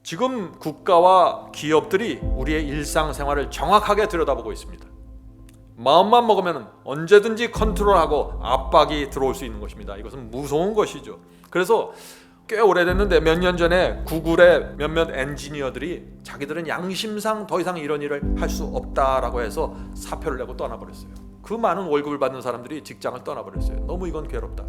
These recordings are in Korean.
지금 국가와 기업들이 우리의 일상생활을 정확하게 들여다보고 있습니다. 마음만 먹으면 언제든지 컨트롤하고 압박이 들어올 수 있는 것입니다. 이것은 무서운 것이죠. 그래서 꽤 오래됐는데 몇 년 전에 구글의 몇몇 엔지니어들이 자기들은 양심상 더 이상 이런 일을 할 수 없다라고 해서 사표를 내고 떠나버렸어요. 그 많은 월급을 받는 사람들이 직장을 떠나버렸어요. 너무 이건 괴롭다.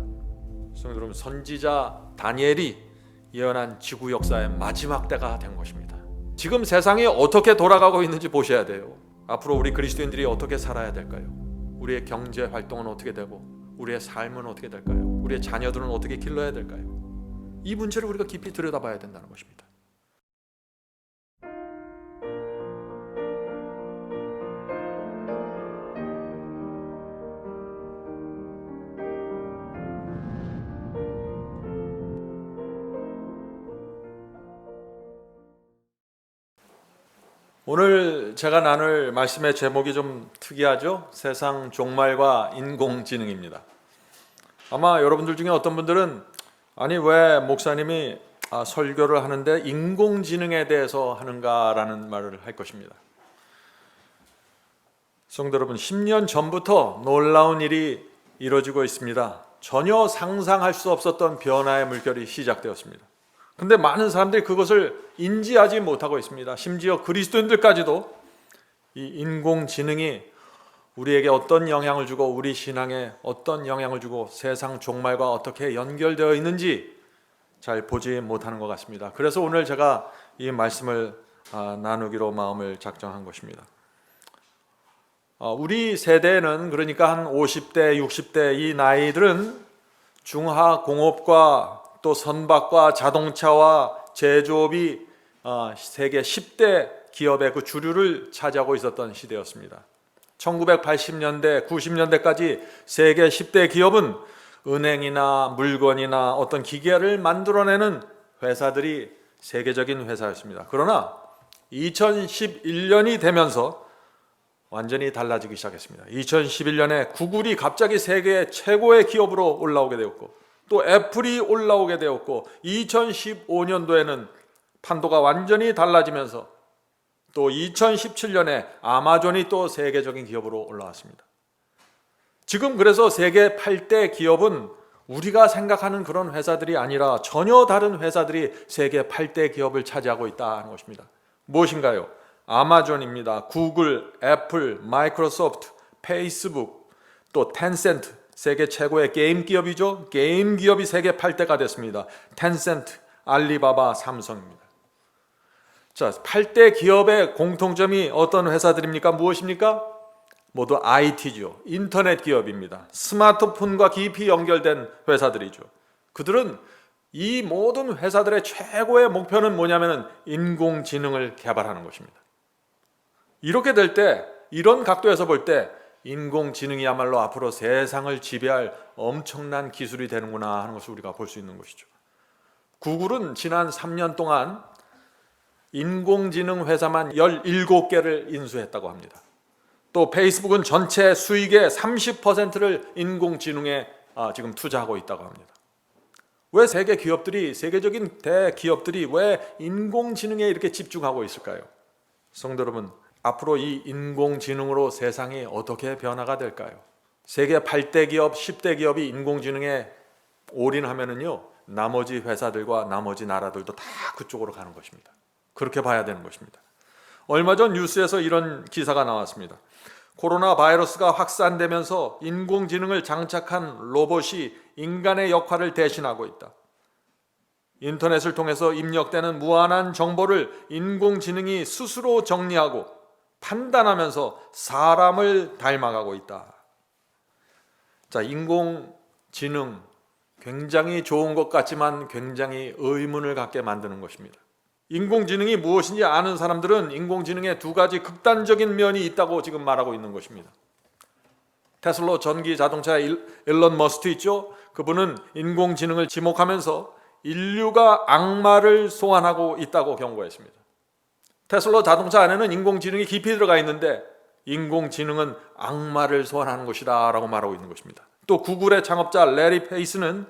여러분, 선지자 다니엘이 예언한 지구 역사의 마지막 때가 된 것입니다. 지금 세상이 어떻게 돌아가고 있는지 보셔야 돼요. 앞으로 우리 그리스도인들이 어떻게 살아야 될까요? 우리의 경제 활동은 어떻게 되고 우리의 삶은 어떻게 될까요? 우리의 자녀들은 어떻게 길러야 될까요? 이 문제를 우리가 깊이 들여다봐야 된다는 것입니다. 오늘 제가 나눌 말씀의 제목이 좀 특이하죠? 세상 종말과 인공지능입니다. 아마 여러분들 중에 어떤 분들은 아니 왜 목사님이 설교를 하는데 인공지능에 대해서 하는가라는 말을 할 것입니다. 성도 여러분, 10년 전부터 놀라운 일이 이루어지고 있습니다. 전혀 상상할 수 없었던 변화의 물결이 시작되었습니다. 근데 많은 사람들이 그것을 인지하지 못하고 있습니다. 심지어 그리스도인들까지도 이 인공지능이 우리에게 어떤 영향을 주고 우리 신앙에 어떤 영향을 주고 세상 종말과 어떻게 연결되어 있는지 잘 보지 못하는 것 같습니다. 그래서 오늘 제가 이 말씀을 나누기로 마음을 작정한 것입니다. 우리 세대는 그러니까 한 50대, 60대 이 나이들은 중화공업과 또 선박과 자동차와 제조업이 세계 10대 기업의 그 주류를 차지하고 있었던 시대였습니다. 1980년대, 90년대까지 세계 10대 기업은 은행이나 물건이나 어떤 기계를 만들어내는 회사들이 세계적인 회사였습니다. 그러나 2011년이 되면서 완전히 달라지기 시작했습니다. 2011년에 구글이 갑자기 세계 최고의 기업으로 올라오게 되었고 또 애플이 올라오게 되었고 2015년도에는 판도가 완전히 달라지면서 또 2017년에 아마존이 또 세계적인 기업으로 올라왔습니다. 지금 그래서 세계 8대 기업은 우리가 생각하는 그런 회사들이 아니라 전혀 다른 회사들이 세계 8대 기업을 차지하고 있다는 것입니다. 무엇인가요? 아마존입니다. 구글, 애플, 마이크로소프트, 페이스북, 또 텐센트, 세계 최고의 게임 기업이죠. 게임 기업이 세계 8대가 됐습니다. 텐센트, 알리바바, 삼성입니다. 자, 8대 기업의 공통점이 어떤 회사들입니까? 무엇입니까? 모두 IT죠. 인터넷 기업입니다. 스마트폰과 깊이 연결된 회사들이죠. 그들은 이 모든 회사들의 최고의 목표는 뭐냐면 인공지능을 개발하는 것입니다. 이렇게 될 때, 이런 각도에서 볼 때 인공지능이야말로 앞으로 세상을 지배할 엄청난 기술이 되는구나 하는 것을 우리가 볼 수 있는 것이죠. 구글은 지난 3년 동안 인공지능 회사만 17개를 인수했다고 합니다. 또 페이스북은 전체 수익의 30%를 인공지능에 지금 투자하고 있다고 합니다. 왜 세계 기업들이, 세계적인 대기업들이 왜 인공지능에 이렇게 집중하고 있을까요? 성도 여러분, 앞으로 이 인공지능으로 세상이 어떻게 변화가 될까요? 세계 8대 기업, 10대 기업이 인공지능에 올인하면은요, 나머지 회사들과 나머지 나라들도 다 그쪽으로 가는 것입니다. 그렇게 봐야 되는 것입니다. 얼마 전 뉴스에서 이런 기사가 나왔습니다. 코로나 바이러스가 확산되면서 인공지능을 장착한 로봇이 인간의 역할을 대신하고 있다. 인터넷을 통해서 입력되는 무한한 정보를 인공지능이 스스로 정리하고 판단하면서 사람을 닮아가고 있다. 자, 인공지능 굉장히 좋은 것 같지만 굉장히 의문을 갖게 만드는 것입니다. 인공지능이 무엇인지 아는 사람들은 인공지능에 두 가지 극단적인 면이 있다고 지금 말하고 있는 것입니다. 테슬라 전기 자동차의 일론 머스크 있죠? 그분은 인공지능을 지목하면서 인류가 악마를 소환하고 있다고 경고했습니다. 테슬라 자동차 안에는 인공지능이 깊이 들어가 있는데 인공지능은 악마를 소환하는 것이다 라고 말하고 있는 것입니다. 또 구글의 창업자 레리 페이스는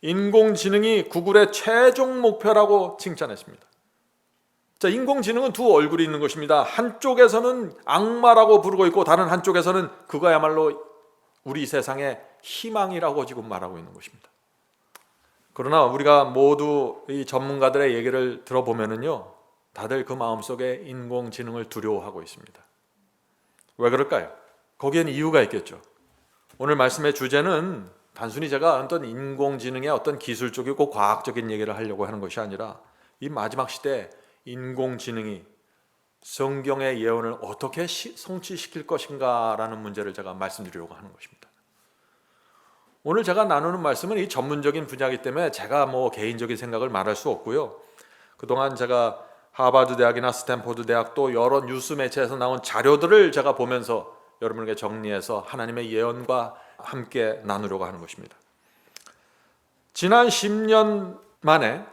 인공지능이 구글의 최종 목표라고 칭찬했습니다. 자, 인공지능은 두 얼굴이 있는 것입니다. 한쪽에서는 악마라고 부르고 있고 다른 한쪽에서는 그거야말로 우리 세상의 희망이라고 지금 말하고 있는 것입니다. 그러나 우리가 모두 이 전문가들의 얘기를 들어보면은요, 다들 그 마음속에 인공지능을 두려워하고 있습니다. 왜 그럴까요? 거기에는 이유가 있겠죠. 오늘 말씀의 주제는 단순히 제가 어떤 인공지능의 어떤 기술적이고 과학적인 얘기를 하려고 하는 것이 아니라 이 마지막 시대에 인공지능이 성경의 예언을 어떻게 성취시킬 것인가라는 문제를 제가 말씀드리려고 하는 것입니다. 오늘 제가 나누는 말씀은 이 전문적인 분야이기 때문에 제가 개인적인 생각을 말할 수 없고요. 그동안 제가 하버드 대학이나 스탠포드 대학 또 여러 뉴스 매체에서 나온 자료들을 제가 보면서 여러분에게 정리해서 하나님의 예언과 함께 나누려고 하는 것입니다. 지난 10년 만에,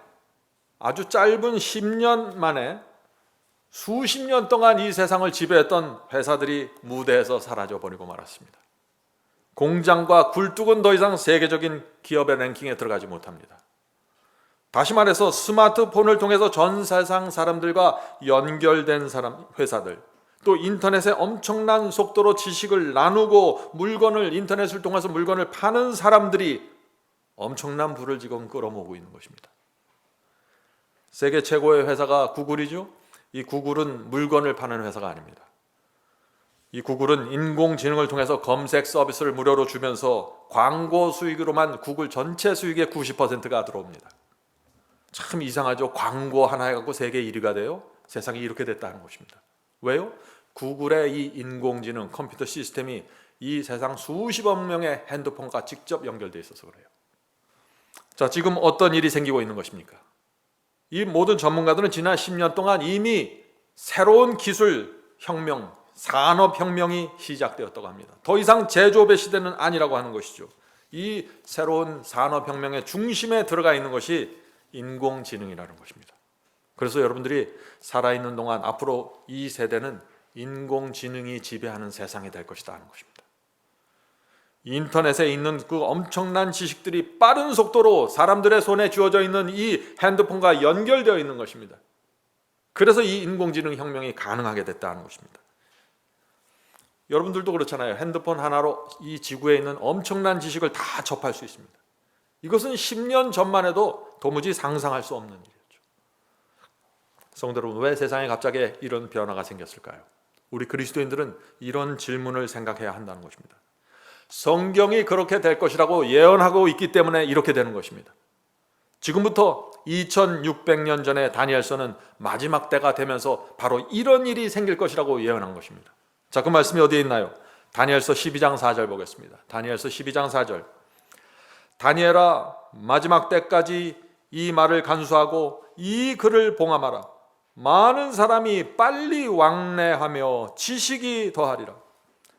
아주 짧은 10년 만에 수십 년 동안 이 세상을 지배했던 회사들이 무대에서 사라져버리고 말았습니다. 공장과 굴뚝은 더 이상 세계적인 기업의 랭킹에 들어가지 못합니다. 다시 말해서 스마트폰을 통해서 전 세상 사람들과 연결된 회사들, 또 인터넷에 엄청난 속도로 지식을 나누고 인터넷을 통해서 물건을 파는 사람들이 엄청난 부를 지금 끌어모으고 있는 것입니다. 세계 최고의 회사가 구글이죠. 이 구글은 물건을 파는 회사가 아닙니다. 이 구글은 인공지능을 통해서 검색 서비스를 무료로 주면서 광고 수익으로만 구글 전체 수익의 90%가 들어옵니다. 참 이상하죠. 광고 하나 해갖고 세계 1위가 돼요. 세상이 이렇게 됐다는 것입니다. 왜요? 구글의 이 인공지능 컴퓨터 시스템이 이 세상 수십억 명의 핸드폰과 직접 연결되어 있어서 그래요. 자, 지금 어떤 일이 생기고 있는 것입니까? 이 모든 전문가들은 지난 10년 동안 이미 새로운 기술 혁명, 산업혁명이 시작되었다고 합니다. 더 이상 제조업의 시대는 아니라고 하는 것이죠. 이 새로운 산업혁명의 중심에 들어가 있는 것이 인공지능이라는 것입니다. 그래서 여러분들이 살아있는 동안 앞으로 이 세대는 인공지능이 지배하는 세상이 될 것이다 하는 것입니다. 인터넷에 있는 그 엄청난 지식들이 빠른 속도로 사람들의 손에 쥐어져 있는 이 핸드폰과 연결되어 있는 것입니다. 그래서 이 인공지능 혁명이 가능하게 됐다는 것입니다. 여러분들도 그렇잖아요. 핸드폰 하나로 이 지구에 있는 엄청난 지식을 다 접할 수 있습니다. 이것은 10년 전만 해도 도무지 상상할 수 없는 일이었죠. 성도 여러분, 왜 세상에 갑자기 이런 변화가 생겼을까요? 우리 그리스도인들은 이런 질문을 생각해야 한다는 것입니다. 성경이 그렇게 될 것이라고 예언하고 있기 때문에 이렇게 되는 것입니다. 지금부터 2600년 전에 다니엘서는 마지막 때가 되면서 바로 이런 일이 생길 것이라고 예언한 것입니다. 자, 그 말씀이 어디에 있나요? 다니엘서 12장 4절 보겠습니다. 다니엘서 12장 4절. 다니엘아, 마지막 때까지 이 말을 간수하고 이 글을 봉함하라. 많은 사람이 빨리 왕래하며 지식이 더하리라.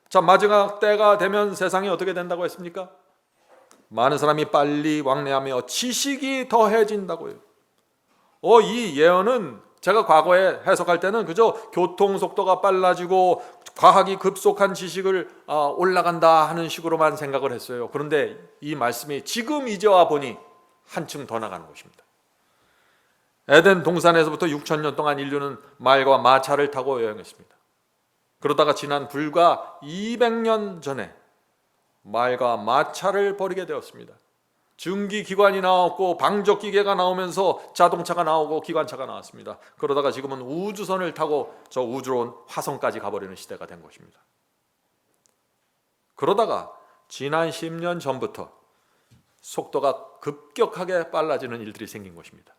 자, 마지막 때가 되면 세상이 어떻게 된다고 했습니까? 많은 사람이 빨리 왕래하며 지식이 더해진다고요. 이 예언은 제가 과거에 해석할 때는 그저 교통 속도가 빨라지고 과학이 급속한 지식을 올라간다 하는 식으로만 생각을 했어요. 그런데 이 말씀이 지금 이제 와 보니 한층 더 나가는 것입니다. 에덴 동산에서부터 6,000년 동안 인류는 말과 마차를 타고 여행했습니다. 그러다가 지난 불과 200년 전에 말과 마차를 버리게 되었습니다. 증기기관이 나왔고 방적기계가 나오면서 자동차가 나오고 기관차가 나왔습니다. 그러다가 지금은 우주선을 타고 저 우주로 화성까지 가버리는 시대가 된 것입니다. 그러다가 지난 10년 전부터 속도가 급격하게 빨라지는 일들이 생긴 것입니다.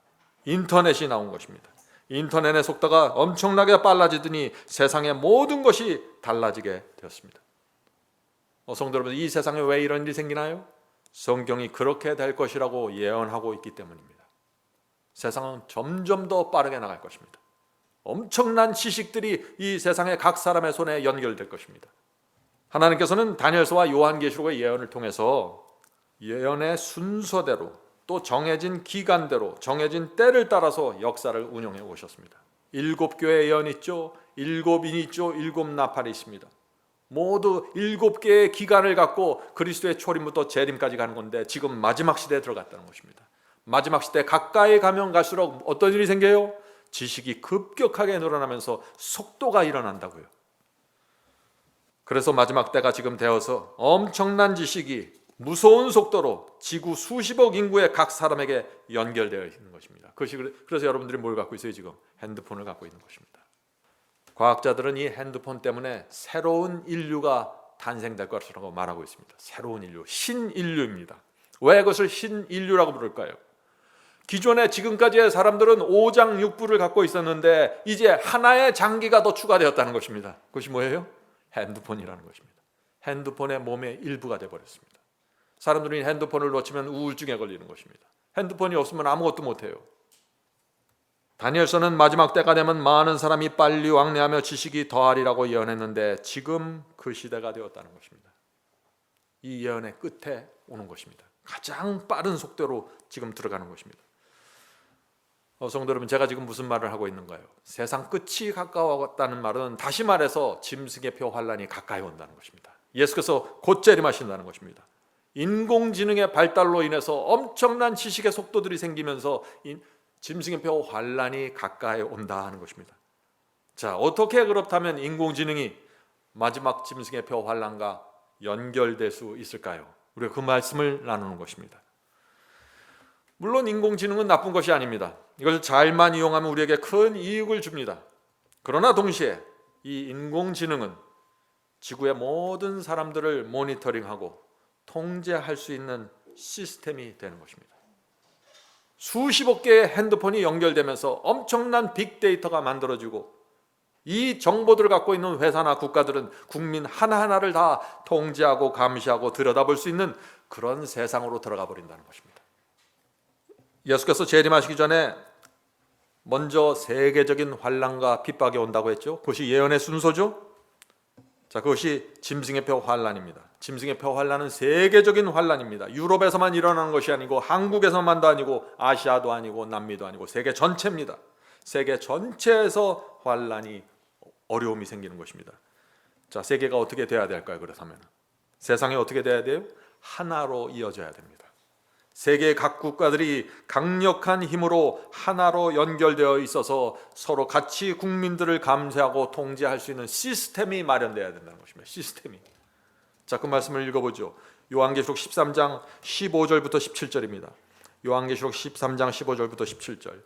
인터넷이 나온 것입니다. 인터넷의 속도가 엄청나게 빨라지더니 세상의 모든 것이 달라지게 되었습니다. 성도 여러분, 이 세상에 왜 이런 일이 생기나요? 성경이 그렇게 될 것이라고 예언하고 있기 때문입니다. 세상은 점점 더 빠르게 나갈 것입니다. 엄청난 지식들이 이 세상의 각 사람의 손에 연결될 것입니다. 하나님께서는 다니엘서와 요한계시록의 예언을 통해서 예언의 순서대로 또 정해진 기간대로 정해진 때를 따라서 역사를 운영해 오셨습니다. 7교회 예언이 있죠. 7인이 있죠. 7나팔이 있습니다. 모두 7개의 기간을 갖고 그리스도의 초림부터 재림까지 가는 건데 지금 마지막 시대에 들어갔다는 것입니다. 마지막 시대 가까이 가면 갈수록 어떤 일이 생겨요? 지식이 급격하게 늘어나면서 속도가 일어난다고요. 그래서 마지막 때가 지금 되어서 엄청난 지식이 무서운 속도로 지구 수십억 인구의 각 사람에게 연결되어 있는 것입니다. 그래서 여러분들이 뭘 갖고 있어요? 지금 핸드폰을 갖고 있는 것입니다. 과학자들은 이 핸드폰 때문에 새로운 인류가 탄생될 것이라고 말하고 있습니다. 새로운 인류, 신인류입니다. 왜 그것을 신인류라고 부를까요? 기존에 지금까지의 사람들은 오장육부를 갖고 있었는데 이제 하나의 장기가 더 추가되었다는 것입니다. 그것이 뭐예요? 핸드폰이라는 것입니다. 핸드폰의 몸의 일부가 되어버렸습니다. 사람들이 핸드폰을 놓치면 우울증에 걸리는 것입니다. 핸드폰이 없으면 아무것도 못해요. 다니엘서는 마지막 때가 되면 많은 사람이 빨리 왕래하며 지식이 더하리라고 예언했는데 지금 그 시대가 되었다는 것입니다. 이 예언의 끝에 오는 것입니다. 가장 빠른 속도로 지금 들어가는 것입니다. 성도 여러분, 제가 지금 무슨 말을 하고 있는가요? 세상 끝이 가까웠다는 말은 다시 말해서 짐승의 표 환란이 가까이 온다는 것입니다. 예수께서 곧 재림하신다는 것입니다. 인공지능의 발달로 인해서 엄청난 지식의 속도들이 생기면서 짐승의 표 환란이 가까이 온다 하는 것입니다. 자, 어떻게 그렇다면 인공지능이 마지막 짐승의 표 환란과 연결될 수 있을까요? 우리가 그 말씀을 나누는 것입니다. 물론 인공지능은 나쁜 것이 아닙니다. 이것을 잘만 이용하면 우리에게 큰 이익을 줍니다. 그러나 동시에 이 인공지능은 지구의 모든 사람들을 모니터링하고 통제할 수 있는 시스템이 되는 것입니다. 수십억 개의 핸드폰이 연결되면서 엄청난 빅데이터가 만들어지고 이 정보들을 갖고 있는 회사나 국가들은 국민 하나하나를 다 통제하고 감시하고 들여다볼 수 있는 그런 세상으로 들어가 버린다는 것입니다. 예수께서 재림하시기 전에 먼저 세계적인 환란과 핍박이 온다고 했죠. 그것이 예언의 순서죠. 자, 그것이 짐승의 표 환란입니다. 짐승의 표 환란은 세계적인 환란입니다. 유럽에서만 일어나는 것이 아니고 한국에서만도 아니고 아시아도 아니고 남미도 아니고 세계 전체입니다. 세계 전체에서 환란이 어려움이 생기는 것입니다. 자, 세계가 어떻게 돼야 될까요? 그렇다면 세상이 어떻게 돼야 돼요? 하나로 이어져야 됩니다. 세계 각 국가들이 강력한 힘으로 하나로 연결되어 있어서 서로 같이 국민들을 감시하고 통제할 수 있는 시스템이 마련되어야 된다는 것입니다. 시스템이. 자, 그 말씀을 읽어보죠. 요한계시록 13장 15절부터 17절입니다. 요한계시록 13장 15절부터 17절.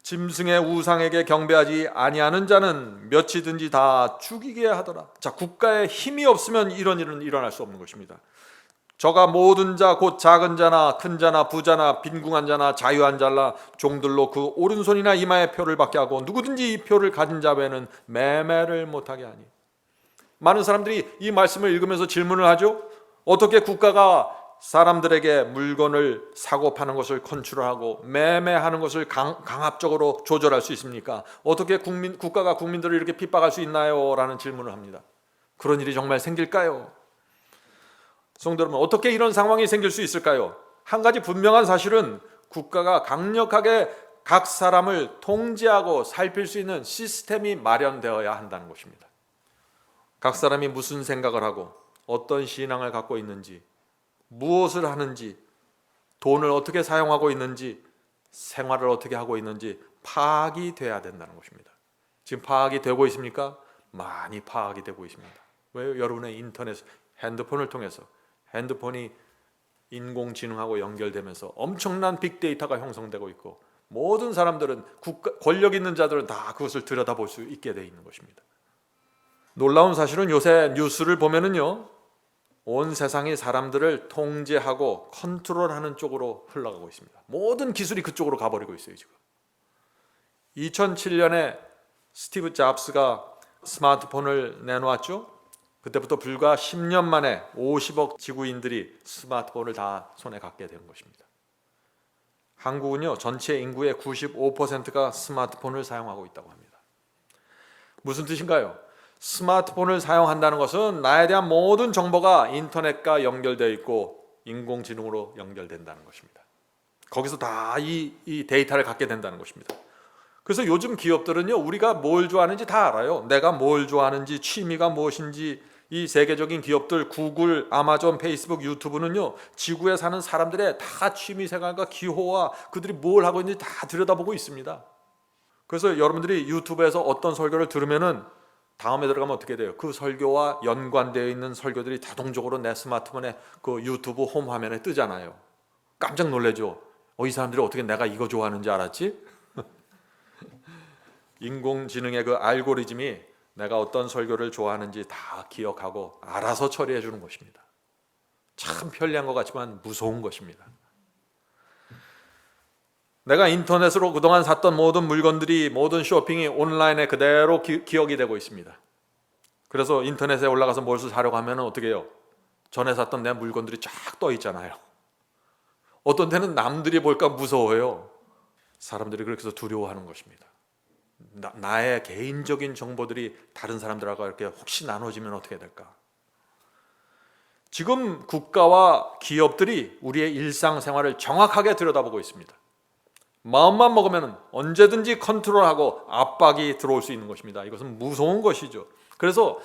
짐승의 우상에게 경배하지 아니하는 자는 몇이든지 다 죽이게 하더라. 자, 국가에 힘이 없으면 이런 일은 일어날 수 없는 것입니다. 저가 모든 자 곧 작은 자나 큰 자나 부자나 빈궁한 자나 자유한 자라 종들로 그 오른손이나 이마에 표를 받게 하고 누구든지 이 표를 가진 자 외에는 매매를 못하게 하니. 많은 사람들이 이 말씀을 읽으면서 질문을 하죠. 어떻게 국가가 사람들에게 물건을 사고 파는 것을 컨트롤하고 매매하는 것을 강압적으로 조절할 수 있습니까? 어떻게 국가가 국민들을 이렇게 핍박할 수 있나요? 라는 질문을 합니다. 그런 일이 정말 생길까요? 성도 여러분, 어떻게 이런 상황이 생길 수 있을까요? 한 가지 분명한 사실은 국가가 강력하게 각 사람을 통제하고 살필 수 있는 시스템이 마련되어야 한다는 것입니다. 각 사람이 무슨 생각을 하고 어떤 신앙을 갖고 있는지, 무엇을 하는지, 돈을 어떻게 사용하고 있는지, 생활을 어떻게 하고 있는지 파악이 돼야 된다는 것입니다. 지금 파악이 되고 있습니까? 많이 파악이 되고 있습니다. 왜요? 여러분의 인터넷, 핸드폰을 통해서 핸드폰이 인공지능하고 연결되면서 엄청난 빅데이터가 형성되고 있고 모든 사람들은 권력 있는 자들은 다 그것을 들여다볼 수 있게 되어 있는 것입니다. 놀라운 사실은 요새 뉴스를 보면은요, 온 세상이 사람들을 통제하고 컨트롤하는 쪽으로 흘러가고 있습니다. 모든 기술이 그쪽으로 가버리고 있어요. 지금 2007년에 스티브 잡스가 스마트폰을 내놓았죠. 그때부터 불과 10년 만에 50억 지구인들이 스마트폰을 다 손에 갖게 된 것입니다. 한국은요, 전체 인구의 95%가 스마트폰을 사용하고 있다고 합니다. 무슨 뜻인가요? 스마트폰을 사용한다는 것은 나에 대한 모든 정보가 인터넷과 연결되어 있고 인공지능으로 연결된다는 것입니다. 거기서 다 이 데이터를 갖게 된다는 것입니다. 그래서 요즘 기업들은요, 우리가 뭘 좋아하는지 다 알아요. 내가 뭘 좋아하는지, 취미가 무엇인지. 이 세계적인 기업들, 구글, 아마존, 페이스북, 유튜브는요, 지구에 사는 사람들의 다 취미 생활과 기호와 그들이 뭘 하고 있는지 다 들여다보고 있습니다. 그래서 여러분들이 유튜브에서 어떤 설교를 들으면은 다음에 들어가면 어떻게 돼요? 그 설교와 연관되어 있는 설교들이 자동적으로 내 스마트폰에 그 유튜브 홈 화면에 뜨잖아요. 깜짝 놀라죠. 이 사람들이 어떻게 내가 이거 좋아하는지 알았지? 인공지능의 그 알고리즘이 내가 어떤 설교를 좋아하는지 다 기억하고 알아서 처리해 주는 것입니다. 참 편리한 것 같지만 무서운 것입니다. 내가 인터넷으로 그동안 샀던 모든 물건들이, 모든 쇼핑이 온라인에 그대로 기억이 되고 있습니다. 그래서 인터넷에 올라가서 무엇을 사려고 하면 어떻게 해요? 전에 샀던 내 물건들이 쫙 떠 있잖아요. 어떤 때는 남들이 볼까 무서워요. 사람들이 그렇게 해서 두려워하는 것입니다. 나의 개인적인 정보들이 다른 사람들하고 이렇게 혹시 나눠지면 어떻게 될까? 지금 국가와 기업들이 우리의 일상생활을 정확하게 들여다보고 있습니다. 마음만 먹으면 언제든지 컨트롤하고 압박이 들어올 수 있는 것입니다. 이것은 무서운 것이죠. 그래서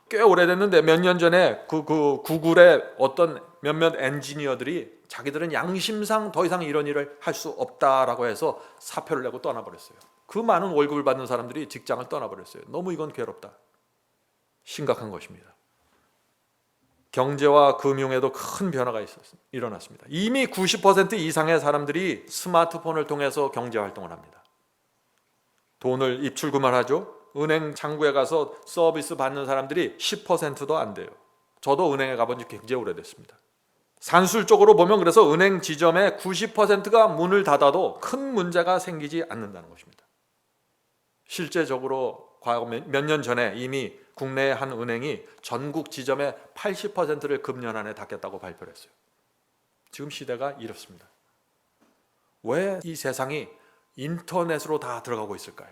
꽤 오래됐는데 몇 년 전에 그 구글의 어떤 몇몇 엔지니어들이 자기들은 양심상 더 이상 이런 일을 할 수 없다라고 해서 사표를 내고 떠나버렸어요. 그 많은 월급을 받는 사람들이 직장을 떠나버렸어요. 너무 이건 괴롭다. 심각한 것입니다. 경제와 금융에도 큰 변화가 일어났습니다. 이미 90% 이상의 사람들이 스마트폰을 통해서 경제활동을 합니다. 돈을 입출금을 하죠. 은행 창구에 가서 서비스 받는 사람들이 10%도 안 돼요. 저도 은행에 가본 지 굉장히 오래됐습니다. 산술적으로 보면 그래서 은행 지점의 90%가 문을 닫아도 큰 문제가 생기지 않는다는 것입니다. 실제적으로 과거 몇 년 전에 이미 국내의 한 은행이 전국 지점의 80%를 금년 안에 닫겠다고 발표를 했어요. 지금 시대가 이렇습니다. 왜 이 세상이 인터넷으로 다 들어가고 있을까요?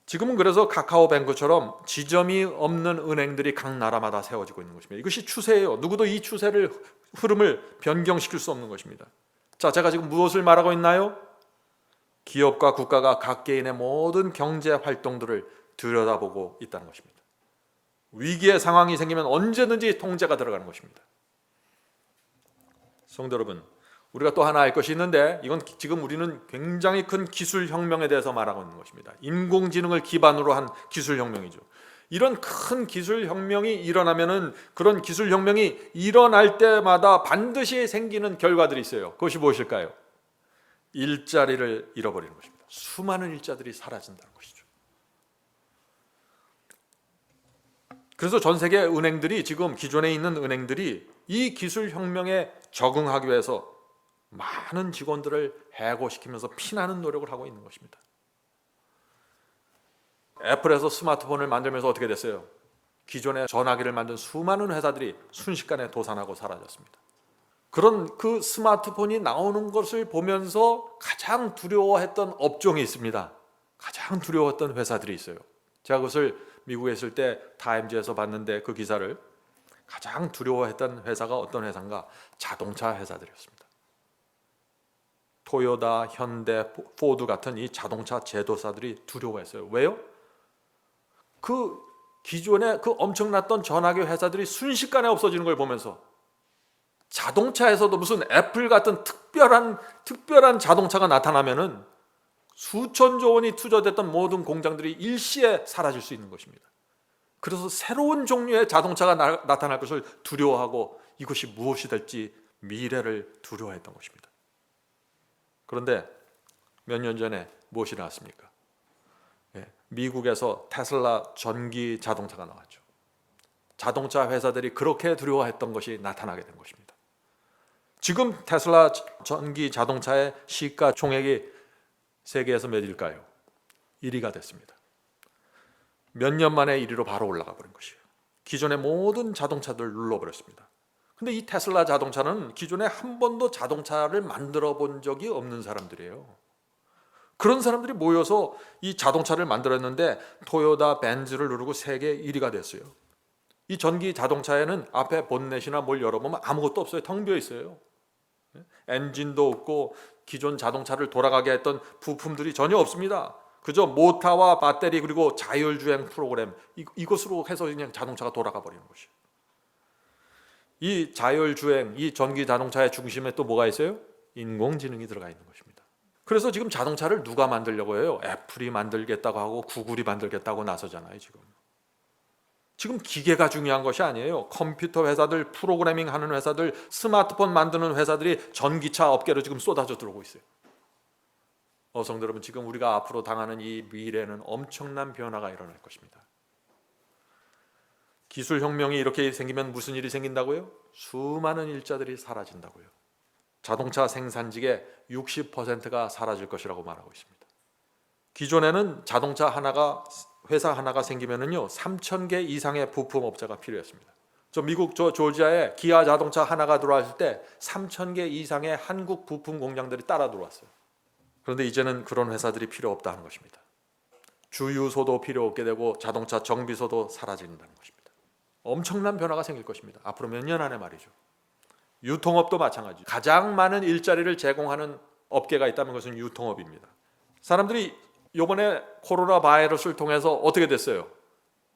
지금은 그래서 카카오뱅크처럼 지점이 없는 은행들이 각 나라마다 세워지고 있는 것입니다. 이것이 추세예요. 누구도 이 추세를 흐름을 변경시킬 수 없는 것입니다. 자, 제가 지금 무엇을 말하고 있나요? 기업과 국가가 각 개인의 모든 경제 활동들을 들여다보고 있다는 것입니다. 위기의 상황이 생기면 언제든지 통제가 들어가는 것입니다. 성도 여러분, 우리가 또 하나 알 것이 있는데 이건 지금 우리는 굉장히 큰 기술 혁명에 대해서 말하고 있는 것입니다. 인공지능을 기반으로 한 기술 혁명이죠. 이런 큰 기술 혁명이 일어나면은 그런 기술 혁명이 일어날 때마다 반드시 생기는 결과들이 있어요. 그것이 무엇일까요? 일자리를 잃어버리는 것입니다. 수많은 일자들이 사라진다는 것이죠. 그래서 전 세계 은행들이 지금 기존에 있는 은행들이 이 기술 혁명에 적응하기 위해서 많은 직원들을 해고시키면서 피나는 노력을 하고 있는 것입니다. 애플에서 스마트폰을 만들면서 어떻게 됐어요? 기존에 전화기를 만든 수많은 회사들이 순식간에 도산하고 사라졌습니다. 그런 그 스마트폰이 나오는 것을 보면서 가장 두려워했던 업종이 있습니다. 가장 두려워했던 회사들이 있어요. 제가 그것을 미국에 있을 때 타임즈에서 봤는데 그 기사를 가장 두려워했던 회사가 어떤 회사인가? 자동차 회사들이었습니다. 토요타, 현대, 포드 같은 이 자동차 제조사들이 두려워했어요. 왜요? 그 기존에 그 엄청났던 전화기 회사들이 순식간에 없어지는 걸 보면서 자동차에서도 무슨 애플 같은 특별한 자동차가 나타나면은 수천조 원이 투자됐던 모든 공장들이 일시에 사라질 수 있는 것입니다. 그래서 새로운 종류의 자동차가 나타날 것을 두려워하고 이것이 무엇이 될지 미래를 두려워했던 것입니다. 그런데 몇 년 전에 무엇이 나왔습니까? 미국에서 테슬라 전기 자동차가 나왔죠. 자동차 회사들이 그렇게 두려워했던 것이 나타나게 된 것입니다. 지금 테슬라 전기 자동차의 시가 총액이 세계에서 몇일까요? 1위가 됐습니다. 몇 년 만에 1위로 바로 올라가 버린 것이에요. 기존의 모든 자동차들을 눌러버렸습니다. 근데 이 테슬라 자동차는 기존에 한 번도 자동차를 만들어 본 적이 없는 사람들이에요. 그런 사람들이 모여서 이 자동차를 만들었는데 토요타, 벤츠를 누르고 세계 1위가 됐어요. 이 전기 자동차에는 앞에 본넷이나 뭘 열어보면 아무것도 없어요. 텅 비어 있어요. 엔진도 없고 기존 자동차를 돌아가게 했던 부품들이 전혀 없습니다. 그저 모터와 배터리 그리고 자율주행 프로그램 이것으로 해서 그냥 자동차가 돌아가 버리는 것이에요. 이 자율주행, 이 전기 자동차의 중심에 또 뭐가 있어요? 인공지능이 들어가 있는 것입니다. 그래서 지금 자동차를 누가 만들려고 해요? 애플이 만들겠다고 하고 구글이 만들겠다고 나서잖아요. 지금 기계가 중요한 것이 아니에요. 컴퓨터 회사들, 프로그래밍 하는 회사들, 스마트폰 만드는 회사들이 전기차 업계로 지금 쏟아져 들어오고 있어요. 성도 여러분, 지금 우리가 앞으로 당하는 이 미래는 엄청난 변화가 일어날 것입니다. 기술 혁명이 이렇게 생기면 무슨 일이 생긴다고요? 수많은 일자들이 사라진다고요. 자동차 생산직의 60%가 사라질 것이라고 말하고 있습니다. 기존에는 자동차 하나가 회사 하나가 생기면은요 3,000개 이상의 부품업자가 필요했습니다. 미국 조지아에 기아 자동차 하나가 들어왔을 때 3,000개 이상의 한국 부품 공장들이 따라 들어왔어요. 그런데 이제는 그런 회사들이 필요 없다는 것입니다. 주유소도 필요 없게 되고 자동차 정비소도 사라진다는 것입니다. 엄청난 변화가 생길 것입니다. 앞으로 몇 년 안에 말이죠. 유통업도 마찬가지. 가장 많은 일자리를 제공하는 업계가 있다면 그것은 유통업입니다. 사람들이 이번에 코로나 바이러스를 통해서 어떻게 됐어요?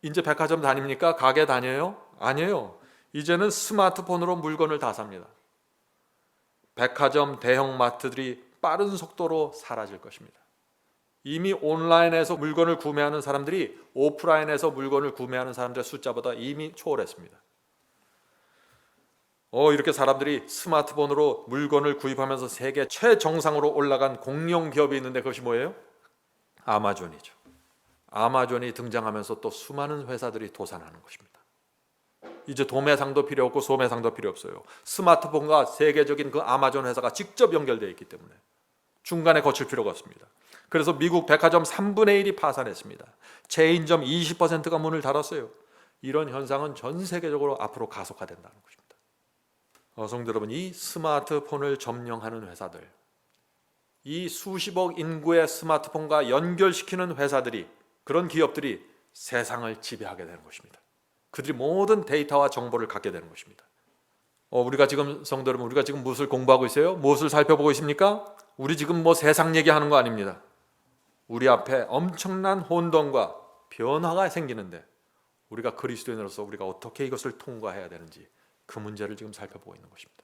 이제 백화점 다닙니까? 가게 다녀요? 아니에요. 이제는 스마트폰으로 물건을 다 삽니다. 백화점, 대형마트들이 빠른 속도로 사라질 것입니다. 이미 온라인에서 물건을 구매하는 사람들이 오프라인에서 물건을 구매하는 사람들의 숫자보다 이미 초월했습니다. 이렇게 사람들이 스마트폰으로 물건을 구입하면서 세계 최정상으로 올라간 공룡 기업이 있는데 그것이 뭐예요? 아마존이죠. 아마존이 등장하면서 또 수많은 회사들이 도산하는 것입니다. 이제 도매상도 필요 없고 소매상도 필요 없어요. 스마트폰과 세계적인 그 아마존 회사가 직접 연결되어 있기 때문에 중간에 거칠 필요가 없습니다. 그래서 미국 백화점 3분의 1이 파산했습니다. 체인점 20%가 문을 닫았어요. 이런 현상은 전 세계적으로 앞으로 가속화된다는 것입니다. 성도 여러분, 이 스마트폰을 점령하는 회사들, 이 수십억 인구의 스마트폰과 연결시키는 회사들이, 그런 기업들이 세상을 지배하게 되는 것입니다. 그들이 모든 데이터와 정보를 갖게 되는 것입니다. 우리가 지금 성도 여러분, 우리가 지금 무엇을 공부하고 있어요? 무엇을 살펴보고 있습니까? 우리 지금 세상 얘기하는 거 아닙니다. 우리 앞에 엄청난 혼돈과 변화가 생기는데 우리가 그리스도인으로서 우리가 어떻게 이것을 통과해야 되는지 그 문제를 지금 살펴보고 있는 것입니다.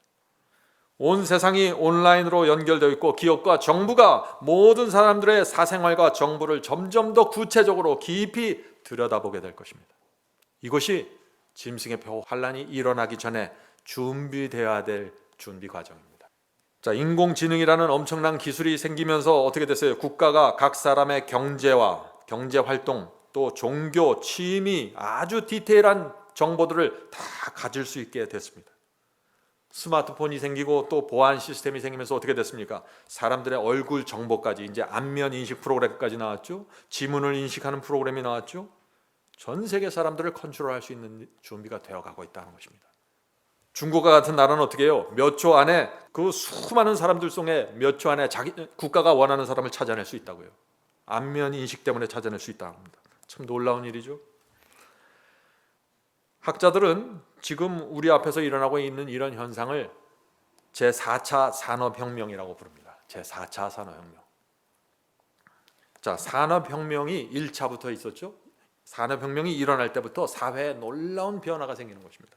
온 세상이 온라인으로 연결되어 있고 기업과 정부가 모든 사람들의 사생활과 정보를 점점 더 구체적으로 깊이 들여다보게 될 것입니다. 이것이 짐승의 표 환란이 일어나기 전에 준비되어야 될 준비 과정입니다. 인공지능이라는 엄청난 기술이 생기면서 어떻게 됐어요? 국가가 각 사람의 경제와 경제활동, 또 종교, 취미, 아주 디테일한 정보들을 다 가질 수 있게 됐습니다. 스마트폰이 생기고 또 보안 시스템이 생기면서 어떻게 됐습니까? 사람들의 얼굴 정보까지, 이제 안면 인식 프로그램까지 나왔죠. 지문을 인식하는 프로그램이 나왔죠. 전 세계 사람들을 컨트롤할 수 있는 준비가 되어가고 있다는 것입니다. 중국과 같은 나라는 어떻게 해요? 몇 초 안에 그 수많은 사람들 속에 몇 초 안에 자기 국가가 원하는 사람을 찾아낼 수 있다고요. 안면 인식 때문에 찾아낼 수 있다고 합니다. 참 놀라운 일이죠. 학자들은 지금 우리 앞에서 일어나고 있는 이런 현상을 제4차 산업혁명이라고 부릅니다. 제4차 산업혁명. 산업혁명이 1차부터 있었죠. 산업혁명이 일어날 때부터 사회에 놀라운 변화가 생기는 것입니다.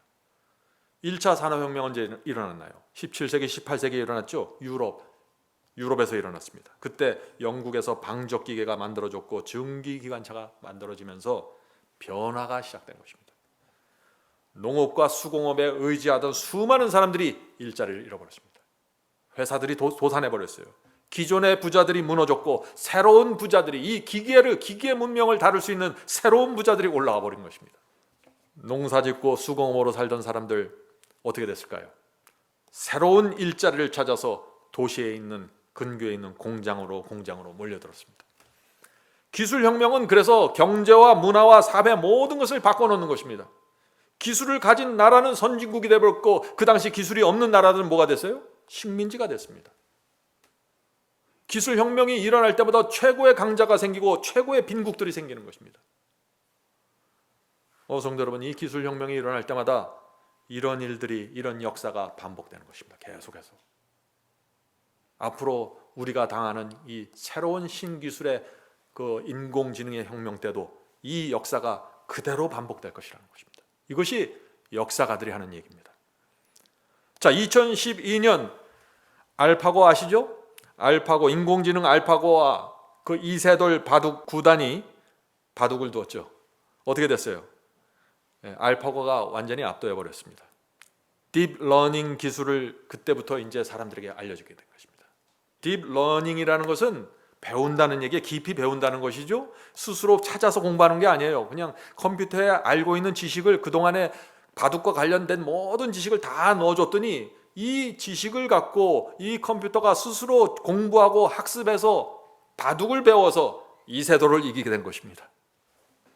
1차 산업혁명은 언제 일어났나요? 17세기, 18세기에 일어났죠. 유럽에서 일어났습니다. 그때 영국에서 방적기계가 만들어졌고 증기기관차가 만들어지면서 변화가 시작된 것입니다. 농업과 수공업에 의지하던 수많은 사람들이 일자리를 잃어버렸습니다. 회사들이 도산해버렸어요. 기존의 부자들이 무너졌고 새로운 부자들이, 이 기계 문명을 다룰 수 있는 새로운 부자들이 올라와 버린 것입니다. 농사짓고 수공업으로 살던 사람들 어떻게 됐을까요? 새로운 일자리를 찾아서 도시에 있는, 근교에 있는 공장으로 몰려들었습니다. 기술혁명은 그래서 경제와 문화와 사회 모든 것을 바꿔놓는 것입니다. 기술을 가진 나라는 선진국이 되어버렸고 그 당시 기술이 없는 나라들은 뭐가 됐어요? 식민지가 됐습니다. 기술혁명이 일어날 때마다 최고의 강자가 생기고 최고의 빈국들이 생기는 것입니다. 성도 여러분, 이 기술혁명이 일어날 때마다 이런 일들이, 이런 역사가 반복되는 것입니다. 계속해서. 앞으로 우리가 당하는 이 새로운 신기술의 그 인공지능의 혁명 때도 이 역사가 그대로 반복될 것이라는 것입니다. 이것이 역사가들이 하는 얘기입니다. 2012년 알파고 아시죠? 알파고, 인공지능 알파고와 그 이세돌 바둑 구단이 바둑을 두었죠. 어떻게 됐어요? 알파고가 완전히 압도해 버렸습니다. 딥러닝 기술을 그때부터 이제 사람들에게 알려주게 된 것입니다. 딥러닝이라는 것은 배운다는 얘기, 깊이 배운다는 것이죠. 스스로 찾아서 공부하는 게 아니에요. 그냥 컴퓨터에 알고 있는 지식을, 그동안에 바둑과 관련된 모든 지식을 다 넣어줬더니 이 지식을 갖고 이 컴퓨터가 스스로 공부하고 학습해서 바둑을 배워서 이세돌을 이기게 된 것입니다.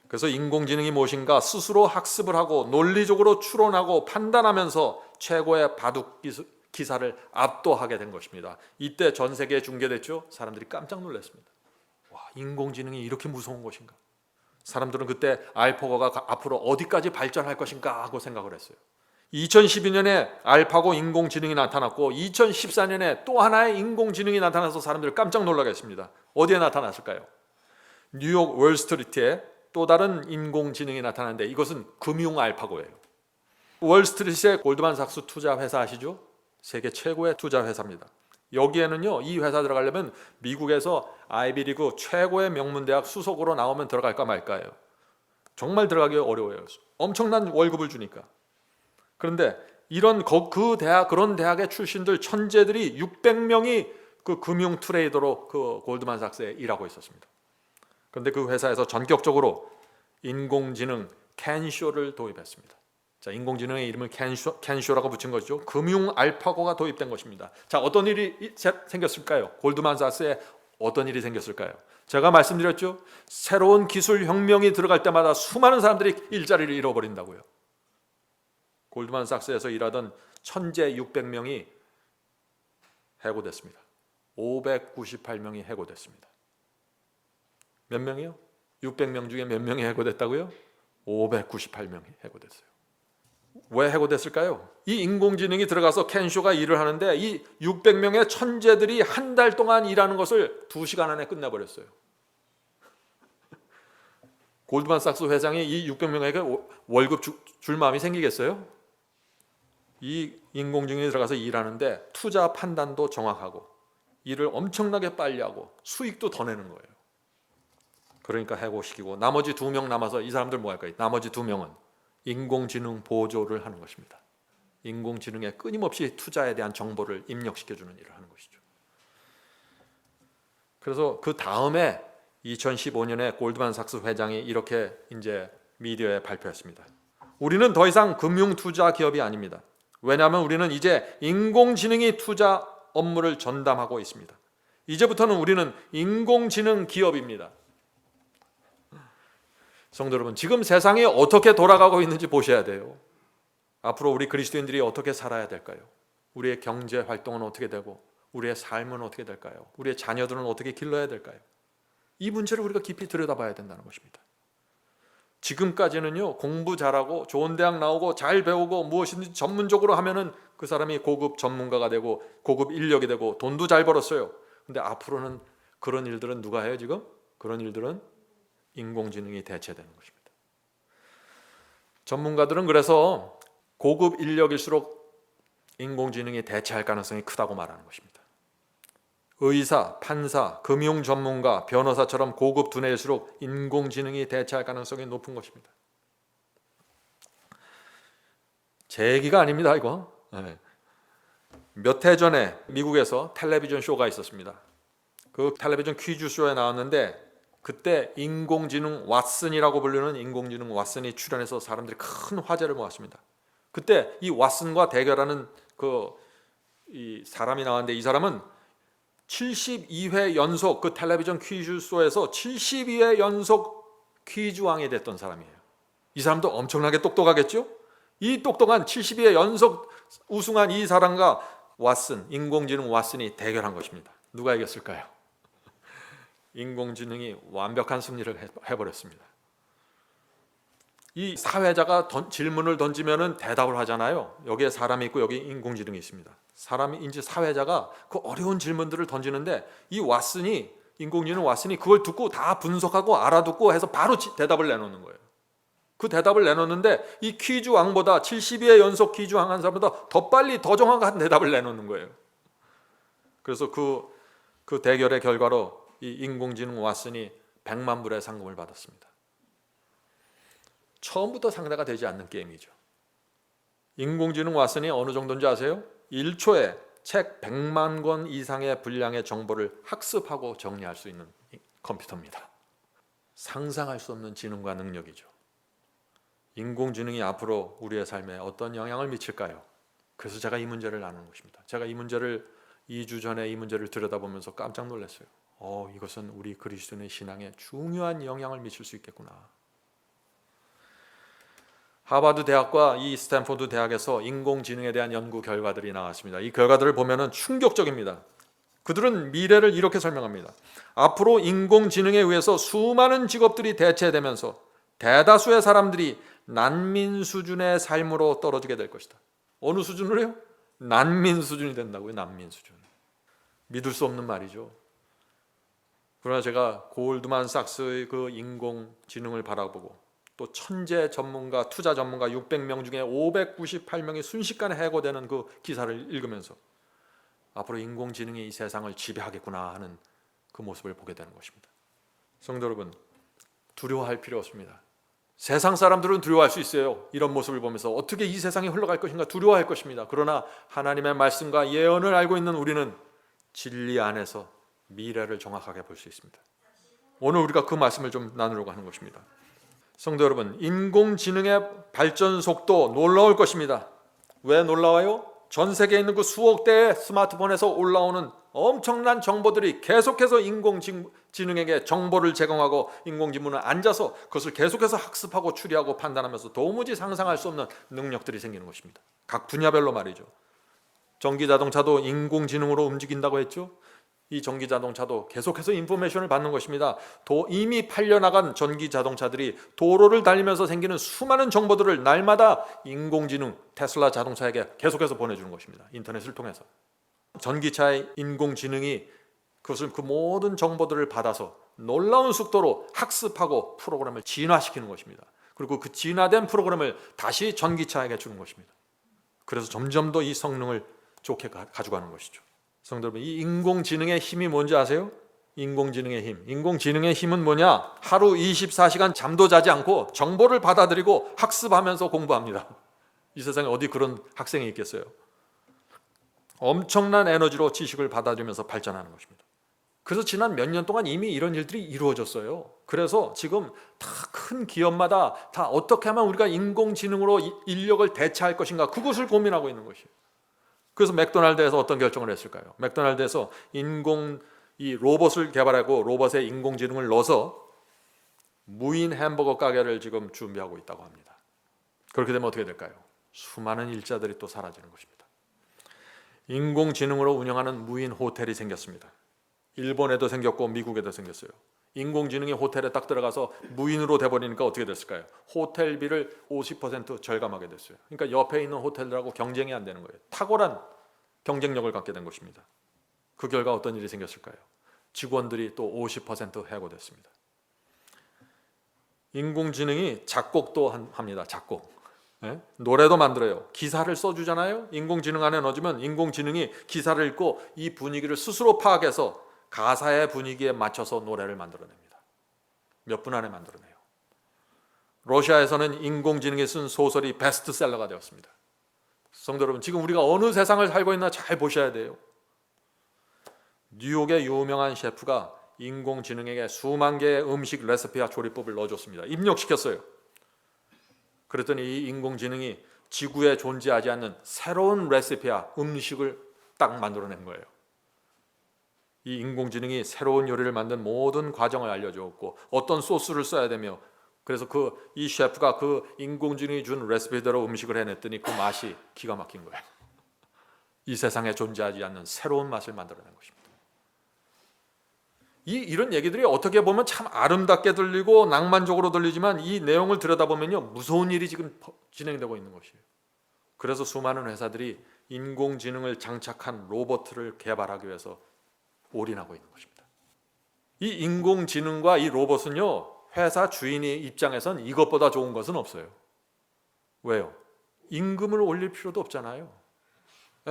그래서 인공지능이 무엇인가 스스로 학습을 하고 논리적으로 추론하고 판단하면서 최고의 바둑 기사를 압도하게 된 것입니다. 이때 전 세계에 중계됐죠. 사람들이 깜짝 놀랐습니다. 와, 인공지능이 이렇게 무서운 것인가? 사람들은 그때 알파고가 앞으로 어디까지 발전할 것인가 하고 생각을 했어요. 2012년에 알파고 인공지능이 나타났고 2014년에 또 하나의 인공지능이 나타나서 사람들을 깜짝 놀라게 했습니다. 어디에 나타났을까요? 뉴욕 월스트리트에 또 다른 인공지능이 나타났는데 이것은 금융 알파고예요. 월스트리트의 골드만삭스 투자회사 아시죠? 세계 최고의 투자회사입니다. 여기에는요, 이 회사 들어가려면 미국에서 아이비리그 최고의 명문대학 수석으로 나오면 들어갈까 말까예요. 정말 들어가기 어려워요. 엄청난 월급을 주니까. 그런데 그런 대학의 출신들 천재들이 600명이 그 금융 트레이더로 그 골드만삭스에 일하고 있었습니다. 그런데 그 회사에서 전격적으로 인공지능 캔쇼를 도입했습니다. 자, 인공지능의 이름을 캔쇼라고 붙인 것이죠. 금융 알파고가 도입된 것입니다. 자, 어떤 일이 생겼을까요? 골드만삭스에 어떤 일이 생겼을까요? 제가 말씀드렸죠. 새로운 기술 혁명이 들어갈 때마다 수많은 사람들이 일자리를 잃어버린다고요. 골드만삭스에서 일하던 천재 600명이 해고됐습니다. 598명이 해고됐습니다. 몇 명이요? 600명 중에 몇 명이 해고됐다고요? 598명이 해고됐어요. 왜 해고됐을까요? 이 인공지능이 들어가서 캔쇼가 일을 하는데 이 600명의 천재들이 한 달 동안 일하는 것을 2시간 안에 끝내버렸어요. 골드만삭스 회장이 이 600명에게 월급 줄 마음이 생기겠어요? 이 인공지능이 들어가서 일하는데 투자 판단도 정확하고 일을 엄청나게 빨리 하고 수익도 더 내는 거예요. 그러니까 해고시키고 나머지 2명 남아서 이 사람들 뭐 할까요? 나머지 2명은 인공지능 보조를 하는 것입니다. 인공지능에 끊임없이 투자에 대한 정보를 입력시켜주는 일을 하는 것이죠. 그래서 그 다음에 2015년에 골드만삭스 회장이 이렇게 이제 미디어에 발표했습니다. 우리는 더 이상 금융 투자 기업이 아닙니다. 왜냐하면 우리는 이제 인공지능이 투자 업무를 전담하고 있습니다. 이제부터는 우리는 인공지능 기업입니다. 성도 여러분, 지금 세상이 어떻게 돌아가고 있는지 보셔야 돼요. 앞으로 우리 그리스도인들이 어떻게 살아야 될까요? 우리의 경제 활동은 어떻게 되고 우리의 삶은 어떻게 될까요? 우리의 자녀들은 어떻게 길러야 될까요? 이 문제를 우리가 깊이 들여다봐야 된다는 것입니다. 지금까지는요, 공부 잘하고 좋은 대학 나오고 잘 배우고 무엇이든지 전문적으로 하면은 그 사람이 고급 전문가가 되고 고급 인력이 되고 돈도 잘 벌었어요. 근데 앞으로는 그런 일들은 누가 해요 지금? 그런 일들은 인공지능이 대체되는 것입니다. 전문가들은 그래서 고급 인력일수록 인공지능이 대체할 가능성이 크다고 말하는 것입니다. 의사, 판사, 금융 전문가, 변호사처럼 고급 두뇌일수록 인공지능이 대체할 가능성이 높은 것입니다. 제 얘기가 아닙니다, 이거. 몇 해 전에 미국에서 텔레비전 쇼가 있었습니다. 그 텔레비전 퀴즈 쇼에 나왔는데 그때 인공지능 왓슨이라고 불리는 인공지능 왓슨이 출연해서 사람들이 큰 화제를 모았습니다. 그때 이 왓슨과 대결하는 이 사람이 나왔는데 이 사람은 72회 연속 그 텔레비전 퀴즈쇼에서 72회 연속 퀴즈왕이 됐던 사람이에요. 이 사람도 엄청나게 똑똑하겠죠? 이 똑똑한 72회 연속 우승한 이 사람과 왓슨, 인공지능 왓슨이 대결한 것입니다. 누가 이겼을까요? 인공지능이 완벽한 승리를 해버렸습니다. 이 사회자가 질문을 던지면 대답을 하잖아요. 여기에 사람이 있고 여기 인공지능이 있습니다. 사람인지 사회자가 그 어려운 질문들을 던지는데 이 왓슨이, 인공지능 왓슨이 그걸 듣고 다 분석하고 알아듣고 해서 바로 대답을 내놓는 거예요. 그 대답을 내놓는데 이 퀴즈 왕보다 72회 연속 퀴즈 왕 한 사람보다 더 빨리 더 정확한 대답을 내놓는 거예요. 그래서 그 그 대결의 결과로 이 인공지능 왓슨이 100만 불의 상금을 받았습니다. 처음부터 상대가 되지 않는 게임이죠. 인공지능 왓슨이 어느 정도인지 아세요? 1초에 책 100만 권 이상의 분량의 정보를 학습하고 정리할 수 있는 컴퓨터입니다. 상상할 수 없는 지능과 능력이죠. 인공지능이 앞으로 우리의 삶에 어떤 영향을 미칠까요? 그래서 제가 이 문제를 나누는 것입니다. 제가 이 문제를 2주 전에 이 문제를 들여다보면서 깜짝 놀랐어요. 이것은 우리 그리스도인의 신앙에 중요한 영향을 미칠 수 있겠구나. 하버드 대학과 이 스탠포드 대학에서 인공지능에 대한 연구 결과들이 나왔습니다. 이 결과들을 보면은 충격적입니다. 그들은 미래를 이렇게 설명합니다. 앞으로 인공지능에 의해서 수많은 직업들이 대체되면서 대다수의 사람들이 난민 수준의 삶으로 떨어지게 될 것이다. 어느 수준으로요? 난민 수준이 된다고요. 난민 수준. 믿을 수 없는 말이죠. 그러나 제가 골드만삭스의 그 인공지능을 바라보고 또 천재 전문가, 투자 전문가 600명 중에 598명이 순식간에 해고되는 그 기사를 읽으면서 앞으로 인공지능이 이 세상을 지배하겠구나 하는 그 모습을 보게 되는 것입니다. 성도 여러분, 두려워할 필요 없습니다. 세상 사람들은 두려워할 수 있어요. 이런 모습을 보면서 어떻게 이 세상이 흘러갈 것인가 두려워할 것입니다. 그러나 하나님의 말씀과 예언을 알고 있는 우리는 진리 안에서 미래를 정확하게 볼 수 있습니다. 오늘 우리가 그 말씀을 좀 나누려고 하는 것입니다. 성도 여러분, 인공지능의 발전 속도 놀라울 것입니다. 왜 놀라워요? 전 세계에 있는 그 수억 대의 스마트폰에서 올라오는 엄청난 정보들이 계속해서 인공지능에게 정보를 제공하고 인공지능은 앉아서 그것을 계속해서 학습하고 추리하고 판단하면서 도무지 상상할 수 없는 능력들이 생기는 것입니다. 각 분야별로 말이죠. 전기자동차도 인공지능으로 움직인다고 했죠. 이 전기자동차도 계속해서 인포메이션을 받는 것입니다. 이미 팔려나간 전기자동차들이 도로를 달리면서 생기는 수많은 정보들을 날마다 인공지능 테슬라 자동차에게 계속해서 보내주는 것입니다. 인터넷을 통해서. 전기차의 인공지능이 그 모든 정보들을 받아서 놀라운 속도로 학습하고 프로그램을 진화시키는 것입니다. 그리고 그 진화된 프로그램을 다시 전기차에게 주는 것입니다. 그래서 점점 더 이 성능을 좋게 가져가는 것이죠. 성도 여러분, 이 인공지능의 힘이 뭔지 아세요? 인공지능의 힘. 인공지능의 힘은 뭐냐? 하루 24시간 잠도 자지 않고 정보를 받아들이고 학습하면서 공부합니다. 이 세상에 어디 그런 학생이 있겠어요? 엄청난 에너지로 지식을 받아들이면서 발전하는 것입니다. 그래서 지난 몇 년 동안 이미 이런 일들이 이루어졌어요. 그래서 지금 다 큰 기업마다 다 어떻게 하면 우리가 인공지능으로 인력을 대체할 것인가, 그것을 고민하고 있는 것이에요. 그래서 맥도날드에서 어떤 결정을 했을까요? 맥도날드에서 이 로봇을 개발하고 로봇에 인공지능을 넣어서 무인 햄버거 가게를 지금 준비하고 있다고 합니다. 그렇게 되면 어떻게 될까요? 수많은 일자들이 또 사라지는 것입니다. 인공지능으로 운영하는 무인 호텔이 생겼습니다. 일본에도 생겼고 미국에도 생겼어요. 인공지능이 호텔에 딱 들어가서 무인으로 돼버리니까 어떻게 됐을까요? 호텔비를 50% 절감하게 됐어요. 그러니까 옆에 있는 호텔들하고 경쟁이 안 되는 거예요. 탁월한 경쟁력을 갖게 된 것입니다. 그 결과 어떤 일이 생겼을까요? 직원들이 또 50% 해고됐습니다. 인공지능이 작곡도 합니다. 작곡. 네? 노래도 만들어요. 기사를 써주잖아요. 인공지능 안에 넣어주면 인공지능이 기사를 읽고 이 분위기를 스스로 파악해서 가사의 분위기에 맞춰서 노래를 만들어냅니다. 몇 분 안에 만들어내요. 러시아에서는 인공지능이 쓴 소설이 베스트셀러가 되었습니다. 성도 여러분, 지금 우리가 어느 세상을 살고 있나 잘 보셔야 돼요. 뉴욕의 유명한 셰프가 인공지능에게 수만 개의 음식 레시피와 조리법을 넣어줬습니다. 입력시켰어요. 그랬더니 이 인공지능이 지구에 존재하지 않는 새로운 레시피와 음식을 딱 만들어낸 거예요. 이 인공지능이 새로운 요리를 만든 모든 과정을 알려주었고 어떤 소스를 써야 되며, 그래서 이 셰프가 그 인공지능이 준 레시피대로 음식을 해냈더니 그 맛이 기가 막힌 거예요. 이 세상에 존재하지 않는 새로운 맛을 만들어낸 것입니다. 이런 얘기들이 어떻게 보면 참 아름답게 들리고 낭만적으로 들리지만 이 내용을 들여다보면요, 무서운 일이 지금 진행되고 있는 것이에요. 그래서 수많은 회사들이 인공지능을 장착한 로봇을 개발하기 위해서 올인하고 있는 것입니다. 이 인공지능과 이 로봇은요, 회사 주인의 입장에선 이것보다 좋은 것은 없어요. 왜요? 임금을 올릴 필요도 없잖아요.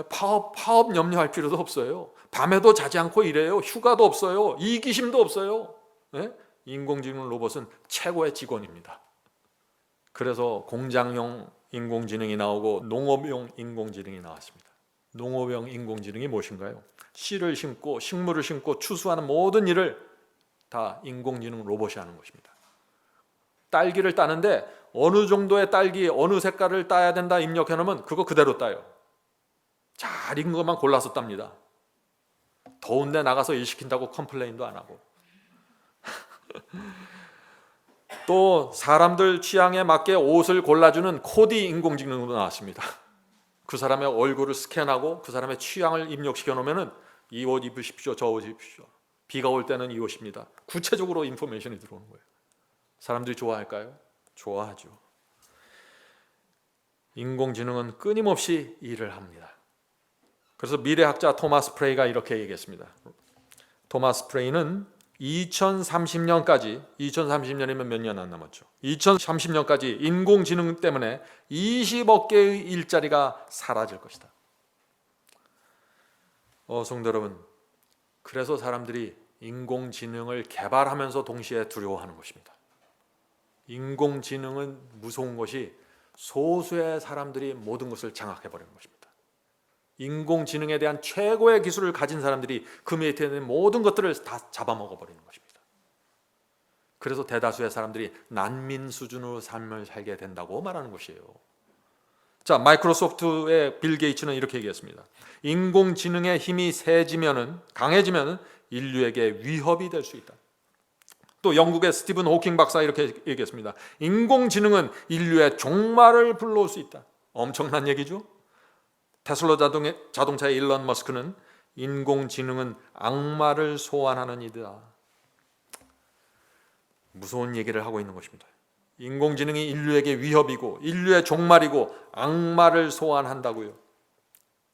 파업 염려할 필요도 없어요. 밤에도 자지 않고 일해요. 휴가도 없어요. 이기심도 없어요. 예? 인공지능 로봇은 최고의 직원입니다. 그래서 공장용 인공지능이 나오고 농업용 인공지능이 나왔습니다. 농업용 인공지능이 무엇인가요? 씨를 심고 식물을 심고 추수하는 모든 일을 다 인공지능 로봇이 하는 것입니다. 딸기를 따는데 어느 정도의 딸기, 어느 색깔을 따야 된다 입력해 놓으면 그거 그대로 따요. 잘 익은 것만 골라서 땁니다. 더운데 나가서 일 시킨다고 컴플레인도 안 하고. 또 사람들 취향에 맞게 옷을 골라주는 코디 인공지능도 나왔습니다. 그 사람의 얼굴을 스캔하고 그 사람의 취향을 입력시켜 놓으면 이 옷 입으십시오, 저 옷 입으십시오. 비가 올 때는 이 옷입니다. 구체적으로 인포메이션이 들어오는 거예요. 사람들이 좋아할까요? 좋아하죠. 인공지능은 끊임없이 일을 합니다. 그래서 미래학자 토마스 프레이가 이렇게 얘기했습니다. 토마스 프레이는 2030년까지, 2030년이면 몇 년 안 남았죠. 2030년까지 인공지능 때문에 20억 개의 일자리가 사라질 것이다. 성도 여러분, 그래서 사람들이 인공지능을 개발하면서 동시에 두려워하는 것입니다. 인공지능은 무서운 것이 소수의 사람들이 모든 것을 장악해버리는 것입니다. 인공지능에 대한 최고의 기술을 가진 사람들이 그 밑에 있는 모든 것들을 다 잡아먹어버리는 것입니다. 그래서 대다수의 사람들이 난민 수준으로 삶을 살게 된다고 말하는 것이에요. 자, 마이크로소프트의 빌 게이츠는 이렇게 얘기했습니다. 인공지능의 힘이 강해지면 인류에게 위협이 될 수 있다. 또 영국의 스티븐 호킹 박사 이렇게 얘기했습니다. 인공지능은 인류의 종말을 불러올 수 있다. 엄청난 얘기죠. 테슬라 자동차의 일론 머스크는 인공지능은 악마를 소환하는 이다. 무서운 얘기를 하고 있는 것입니다. 인공지능이 인류에게 위협이고 인류의 종말이고 악마를 소환한다고요.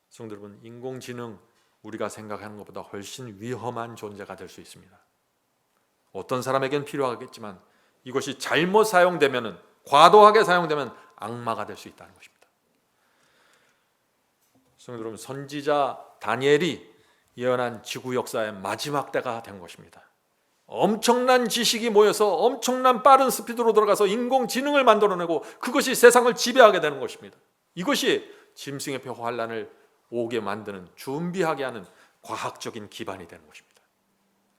성도 여러분, 인공지능 우리가 생각하는 것보다 훨씬 위험한 존재가 될 수 있습니다. 어떤 사람에겐 필요하겠지만 이것이 잘못 사용되면, 과도하게 사용되면 악마가 될 수 있다는 것입니다. 성도 여러분, 선지자 다니엘이 예언한 지구 역사의 마지막 때가 된 것입니다. 엄청난 지식이 모여서 엄청난 빠른 스피드로 들어가서 인공지능을 만들어내고 그것이 세상을 지배하게 되는 것입니다. 이것이 짐승의 표 환란을 오게 만드는, 준비하게 하는 과학적인 기반이 되는 것입니다.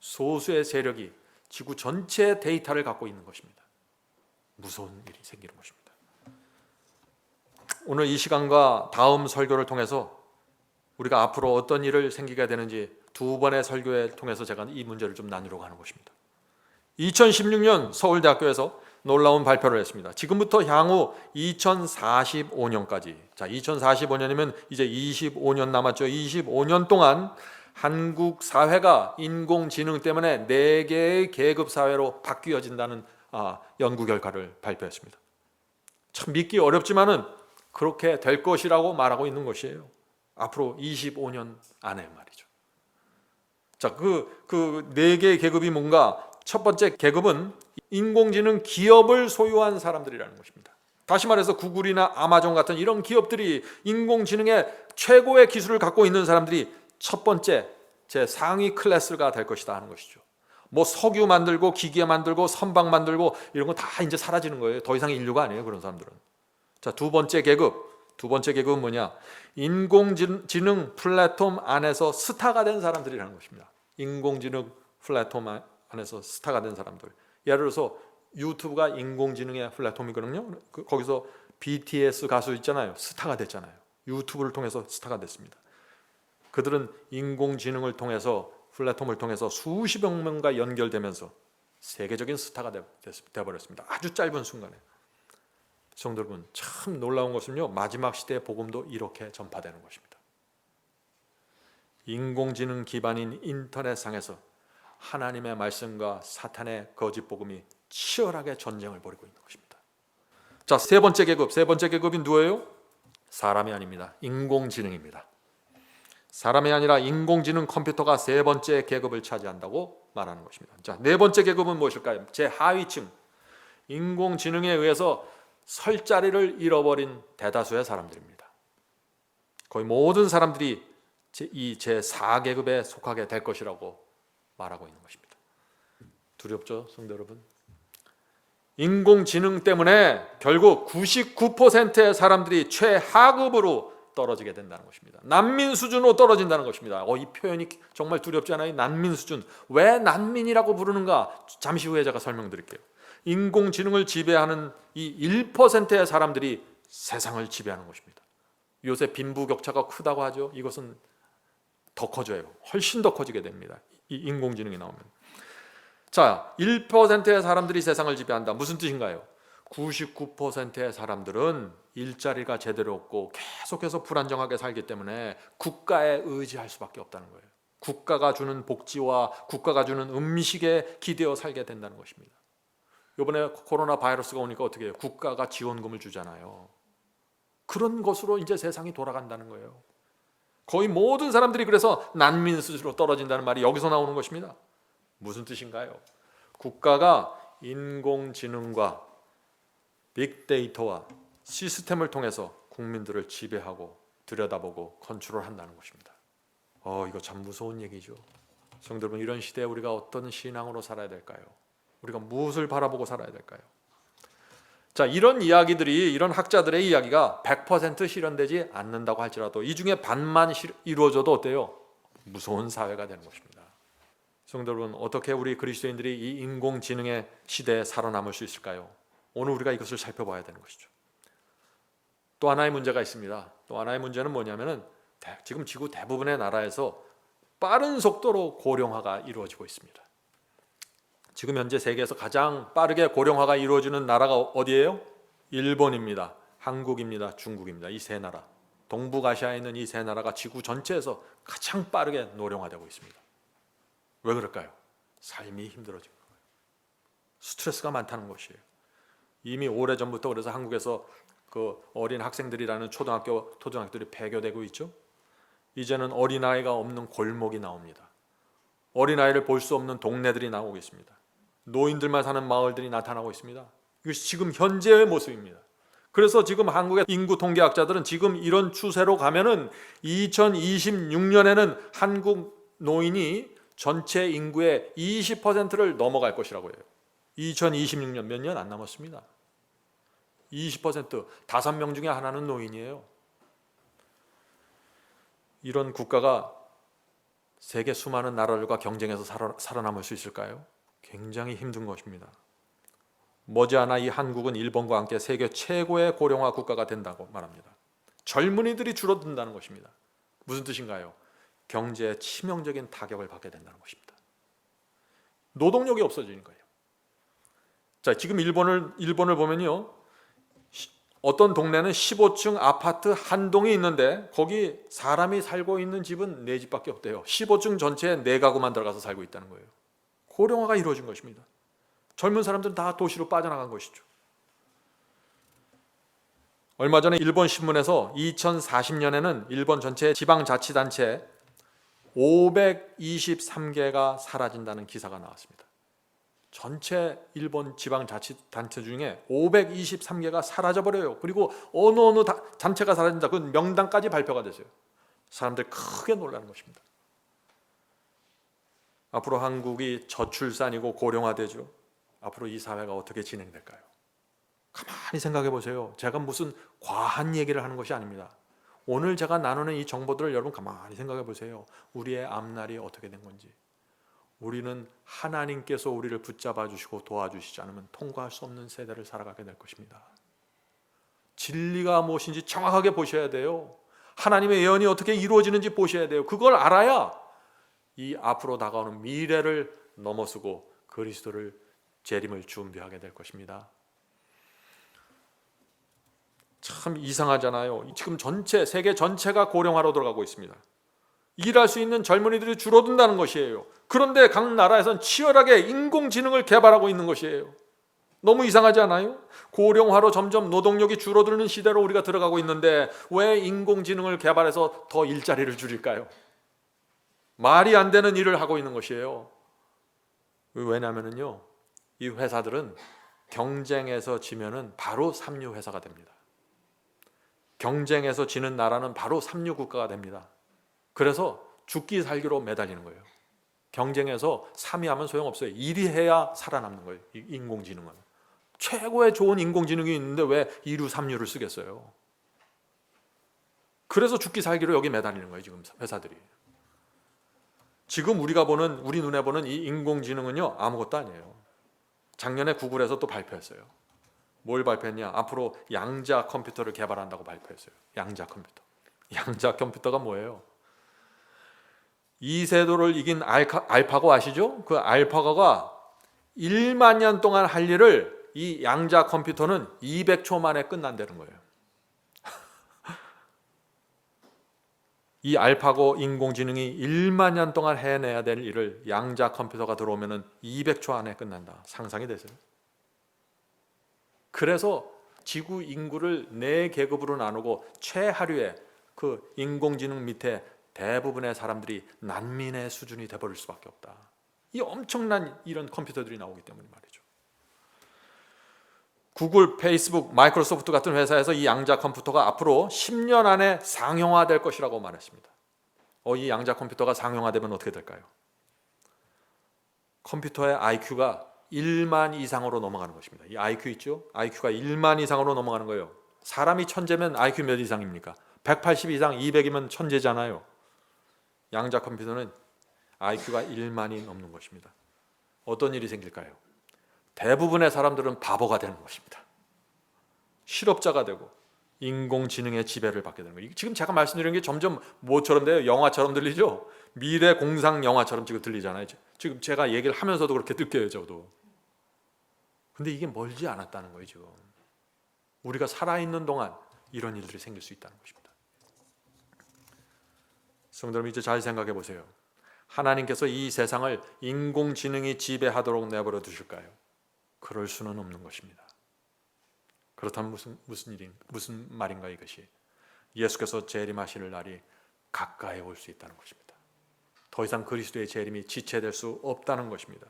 소수의 세력이 지구 전체의 데이터를 갖고 있는 것입니다. 무서운 일이 생기는 것입니다. 오늘 이 시간과 다음 설교를 통해서 우리가 앞으로 어떤 일을 생기게 되는지 두 번의 설교를 통해서 제가 이 문제를 좀 나누려고 하는 것입니다. 2016년 서울대학교에서 놀라운 발표를 했습니다. 지금부터 향후 2045년까지, 자, 2045년이면 이제 25년 남았죠. 25년 동안 한국 사회가 인공지능 때문에 4개의 계급 사회로 바뀌어진다는 연구 결과를 발표했습니다. 참 믿기 어렵지만은 그렇게 될 것이라고 말하고 있는 것이에요. 앞으로 25년 안에 말이죠. 자, 그 4개의 계급이 뭔가? 첫 번째 계급은 인공지능 기업을 소유한 사람들이라는 것입니다. 다시 말해서 구글이나 아마존 같은 이런 기업들이 인공지능의 최고의 기술을 갖고 있는 사람들이 첫 번째 제 상위 클래스가 될 것이다 하는 것이죠. 뭐 석유 만들고 기계 만들고 선박 만들고 이런 거 다 이제 사라지는 거예요. 더 이상 인류가 아니에요, 그런 사람들은. 자, 두 번째 계급은 뭐냐? 인공지능 플랫폼 안에서 스타가 된 사람들이라는 것입니다. 인공지능 플랫폼 안에서 스타가 된 사람들. 예를 들어서 유튜브가 인공지능의 플랫폼이거든요. 거기서 BTS 가수 있잖아요. 스타가 됐잖아요. 유튜브를 통해서 스타가 됐습니다. 그들은 인공지능을 통해서, 플랫폼을 통해서 수십억 명과 연결되면서 세계적인 스타가 되어버렸습니다. 아주 짧은 순간에. 성도 여러분, 참 놀라운 것은요, 마지막 시대의 복음도 이렇게 전파되는 것입니다. 인공지능 기반인 인터넷상에서 하나님의 말씀과 사탄의 거짓 복음이 치열하게 전쟁을 벌이고 있는 것입니다. 자, 세 번째 계급이 누구예요? 사람이 아닙니다. 인공지능입니다. 사람이 아니라 인공지능 컴퓨터가 세 번째 계급을 차지한다고 말하는 것입니다. 자, 네 번째 계급은 무엇일까요? 제 하위층, 인공지능에 의해서 설 자리를 잃어버린 대다수의 사람들입니다. 거의 모든 사람들이 이 제4계급에 속하게 될 것이라고 말하고 있는 것입니다. 두렵죠, 성도 여러분? 인공지능 때문에 결국 99%의 사람들이 최하급으로 떨어지게 된다는 것입니다. 난민 수준으로 떨어진다는 것입니다. 이 표현이 정말 두렵지 않아요? 난민 수준. 왜 난민이라고 부르는가? 잠시 후에 제가 설명드릴게요. 인공지능을 지배하는 이 1%의 사람들이 세상을 지배하는 것입니다. 요새 빈부격차가 크다고 하죠. 이것은 더 커져요. 훨씬 더 커지게 됩니다. 이 인공지능이 나오면. 자, 1%의 사람들이 세상을 지배한다. 무슨 뜻인가요? 99%의 사람들은 일자리가 제대로 없고 계속해서 불안정하게 살기 때문에 국가에 의지할 수밖에 없다는 거예요. 국가가 주는 복지와 국가가 주는 음식에 기대어 살게 된다는 것입니다. 이번에 코로나 바이러스가 오니까 어떻게 해요? 국가가 지원금을 주잖아요. 그런 것으로 이제 세상이 돌아간다는 거예요. 거의 모든 사람들이 그래서 난민 수준으로 떨어진다는 말이 여기서 나오는 것입니다. 무슨 뜻인가요? 국가가 인공지능과 빅데이터와 시스템을 통해서 국민들을 지배하고 들여다보고 컨트롤한다는 것입니다. 이거 참 무서운 얘기죠. 성도 여러분, 이런 시대에 우리가 어떤 신앙으로 살아야 될까요? 우리가 무엇을 바라보고 살아야 될까요? 자, 이런 이야기들이, 이런 학자들의 이야기가 100% 실현되지 않는다고 할지라도 이 중에 반만 이루어져도 어때요? 무서운 사회가 되는 것입니다. 성도 여러분, 어떻게 우리 그리스도인들이 이 인공지능의 시대에 살아남을 수 있을까요? 오늘 우리가 이것을 살펴봐야 되는 것이죠. 또 하나의 문제가 있습니다. 또 하나의 문제는 뭐냐면은 지금 지구 대부분의 나라에서 빠른 속도로 고령화가 이루어지고 있습니다. 지금 현재 세계에서 가장 빠르게 고령화가 이루어지는 나라가 어디예요? 일본입니다. 한국입니다. 중국입니다. 이 세 나라, 동북아시아에 있는 이 세 나라가 지구 전체에서 가장 빠르게 노령화되고 있습니다. 왜 그럴까요? 삶이 힘들어진 거예요. 스트레스가 많다는 것이에요. 이미 오래전부터 그래서 한국에서 그 어린 학생들이라는 초등학교들이 폐교되고 있죠. 이제는 어린아이가 없는 골목이 나옵니다. 어린아이를 볼 수 없는 동네들이 나오고 있습니다. 노인들만 사는 마을들이 나타나고 있습니다. 이것이 지금 현재의 모습입니다. 그래서 지금 한국의 인구 통계학자들은 지금 이런 추세로 가면은 2026년에는 한국 노인이 전체 인구의 20%를 넘어갈 것이라고 해요. 2026년 몇 년 안 남았습니다. 20%, 5명 중에 하나는 노인이에요. 이런 국가가 세계 수많은 나라들과 경쟁해서 살아남을 수 있을까요? 굉장히 힘든 것입니다. 머지않아 이 한국은 일본과 함께 세계 최고의 고령화 국가가 된다고 말합니다. 젊은이들이 줄어든다는 것입니다. 무슨 뜻인가요? 경제에 치명적인 타격을 받게 된다는 것입니다. 노동력이 없어지는 거예요. 자, 지금 일본을 보면요, 어떤 동네는 15층 아파트 한 동이 있는데 거기 사람이 살고 있는 집은 4집밖에 없대요. 15층 전체에 4가구만 들어가서 살고 있다는 거예요. 고령화가 이루어진 것입니다. 젊은 사람들은 다 도시로 빠져나간 것이죠. 얼마 전에 일본 신문에서 2040년에는 일본 전체 지방자치단체 523개가 사라진다는 기사가 나왔습니다. 전체 일본 지방자치단체 중에 523개가 사라져버려요. 그리고 어느 단체가 사라진다, 그 명단까지 발표가 됐어요. 사람들 크게 놀라는 것입니다. 앞으로 한국이 저출산이고 고령화되죠. 앞으로 이 사회가 어떻게 진행될까요? 가만히 생각해 보세요. 제가 무슨 과한 얘기를 하는 것이 아닙니다. 오늘 제가 나누는 이 정보들을 여러분 가만히 생각해 보세요. 우리의 앞날이 어떻게 된 건지. 우리는 하나님께서 우리를 붙잡아 주시고 도와주시지 않으면 통과할 수 없는 세대를 살아가게 될 것입니다. 진리가 무엇인지 정확하게 보셔야 돼요. 하나님의 예언이 어떻게 이루어지는지 보셔야 돼요. 그걸 알아야 이 앞으로 다가오는 미래를 넘어서고 그리스도를 재림을 준비하게 될 것입니다. 참 이상하잖아요. 지금 세계 전체가 고령화로 들어가고 있습니다. 일할 수 있는 젊은이들이 줄어든다는 것이에요. 그런데 각 나라에서는 치열하게 인공지능을 개발하고 있는 것이에요. 너무 이상하지 않아요? 고령화로 점점 노동력이 줄어드는 시대로 우리가 들어가고 있는데 왜 인공지능을 개발해서 더 일자리를 줄일까요? 말이 안 되는 일을 하고 있는 것이에요. 왜냐하면요, 이 회사들은 경쟁에서 지면은 바로 삼류 회사가 됩니다. 경쟁에서 지는 나라는 바로 삼류 국가가 됩니다. 그래서 죽기 살기로 매달리는 거예요. 경쟁에서 3위 하면 소용없어요. 1위 해야 살아남는 거예요. 인공지능은. 최고의 좋은 인공지능이 있는데 왜 2류, 3류를 쓰겠어요? 그래서 죽기 살기로 여기 매달리는 거예요. 지금 회사들이. 지금 우리 눈에 보는 이 인공지능은요, 아무것도 아니에요. 작년에 구글에서 또 발표했어요. 뭘 발표했냐? 앞으로 양자 컴퓨터를 개발한다고 발표했어요. 양자 컴퓨터. 양자 컴퓨터가 뭐예요? 이세돌을 이긴 알파고 아시죠? 그 알파고가 1만 년 동안 할 일을 이 양자 컴퓨터는 200초 만에 끝난다는 거예요. 이 알파고 인공지능이 1만 년 동안 해내야 될 일을 양자 컴퓨터가 들어오면 200초 안에 끝난다. 상상이 되세요? 그래서 지구 인구를 4계급으로 나누고 최하류의 그 인공지능 밑에 대부분의 사람들이 난민의 수준이 돼버릴 수밖에 없다. 이 엄청난 이런 컴퓨터들이 나오기 때문에 말이죠. 구글, 페이스북, 마이크로소프트 같은 회사에서 이 양자 컴퓨터가 앞으로 10년 안에 상용화될 것이라고 말했습니다. 이 양자 컴퓨터가 상용화되면 어떻게 될까요? 컴퓨터의 IQ가 1만 이상으로 넘어가는 것입니다. 이 IQ 있죠? IQ가 1만 이상으로 넘어가는 거예요. 사람이 천재면 IQ 몇 이상입니까? 180 이상, 200이면 천재잖아요. 양자 컴퓨터는 IQ가 1만이 넘는 것입니다. 어떤 일이 생길까요? 대부분의 사람들은 바보가 되는 것입니다. 실업자가 되고 인공지능의 지배를 받게 되는 거예요. 지금 제가 말씀드리는 게 점점 뭐처럼 돼요? 영화처럼 들리죠? 미래 공상 영화처럼 지금 들리잖아요. 지금 제가 얘기를 하면서도 그렇게 느껴요, 저도. 근데 이게 멀지 않았다는 거예요, 지금. 우리가 살아있는 동안 이런 일들이 생길 수 있다는 것입니다. 성도 여러분, 이제 잘 생각해 보세요. 하나님께서 이 세상을 인공지능이 지배하도록 내버려 두실까요? 그럴 수는 없는 것입니다. 그렇다면 무슨 말인가 이것이? 예수께서 재림하실 날이 가까이 올 수 있다는 것입니다. 더 이상 그리스도의 재림이 지체될 수 없다는 것입니다.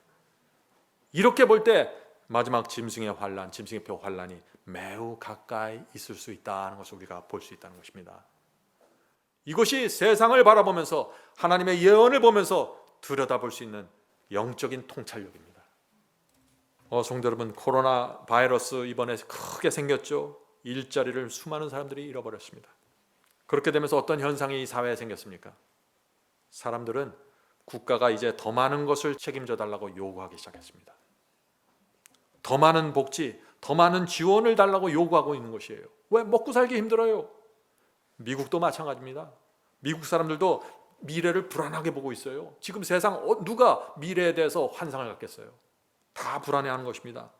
이렇게 볼 때 마지막 짐승의 환란, 짐승의 표 환란이 매우 가까이 있을 수 있다는 것을 우리가 볼 수 있다는 것입니다. 이것이 세상을 바라보면서 하나님의 예언을 보면서 들여다볼 수 있는 영적인 통찰력입니다. 성도 여러분, 코로나 바이러스 이번에 크게 생겼죠. 일자리를 수많은 사람들이 잃어버렸습니다. 그렇게 되면서 어떤 현상이 이 사회에 생겼습니까? 사람들은 국가가 이제 더 많은 것을 책임져 달라고 요구하기 시작했습니다. 더 많은 복지, 더 많은 지원을 달라고 요구하고 있는 것이에요. 왜? 먹고 살기 힘들어요. 미국도 마찬가지입니다. 미국 사람들도 미래를 불안하게 보고 있어요. 지금 세상 누가 미래에 대해서 환상을 갖겠어요? 다 불안해하는 것입니다.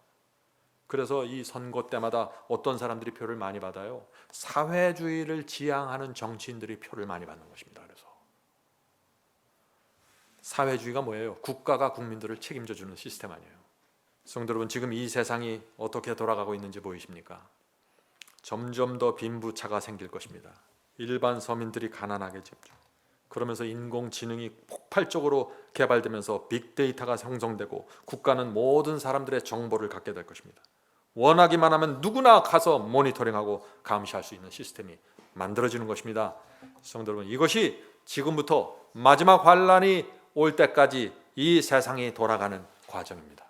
그래서 이 선거 때마다 어떤 사람들이 표를 많이 받아요? 사회주의를 지향하는 정치인들이 표를 많이 받는 것입니다. 그래서 사회주의가 뭐예요? 국가가 국민들을 책임져 주는 시스템 아니에요. 성도 여러분, 지금 이 세상이 어떻게 돌아가고 있는지 보이십니까? 점점 더 빈부차가 생길 것입니다. 일반 서민들이 가난하게 집중. 그러면서 인공지능이 폭발적으로 개발되면서 빅데이터가 형성되고 국가는 모든 사람들의 정보를 갖게 될 것입니다. 원하기만 하면 누구나 가서 모니터링하고 감시할 수 있는 시스템이 만들어지는 것입니다. 성도 여러분, 이것이 지금부터 마지막 환란이 올 때까지 이 세상이 돌아가는 과정입니다.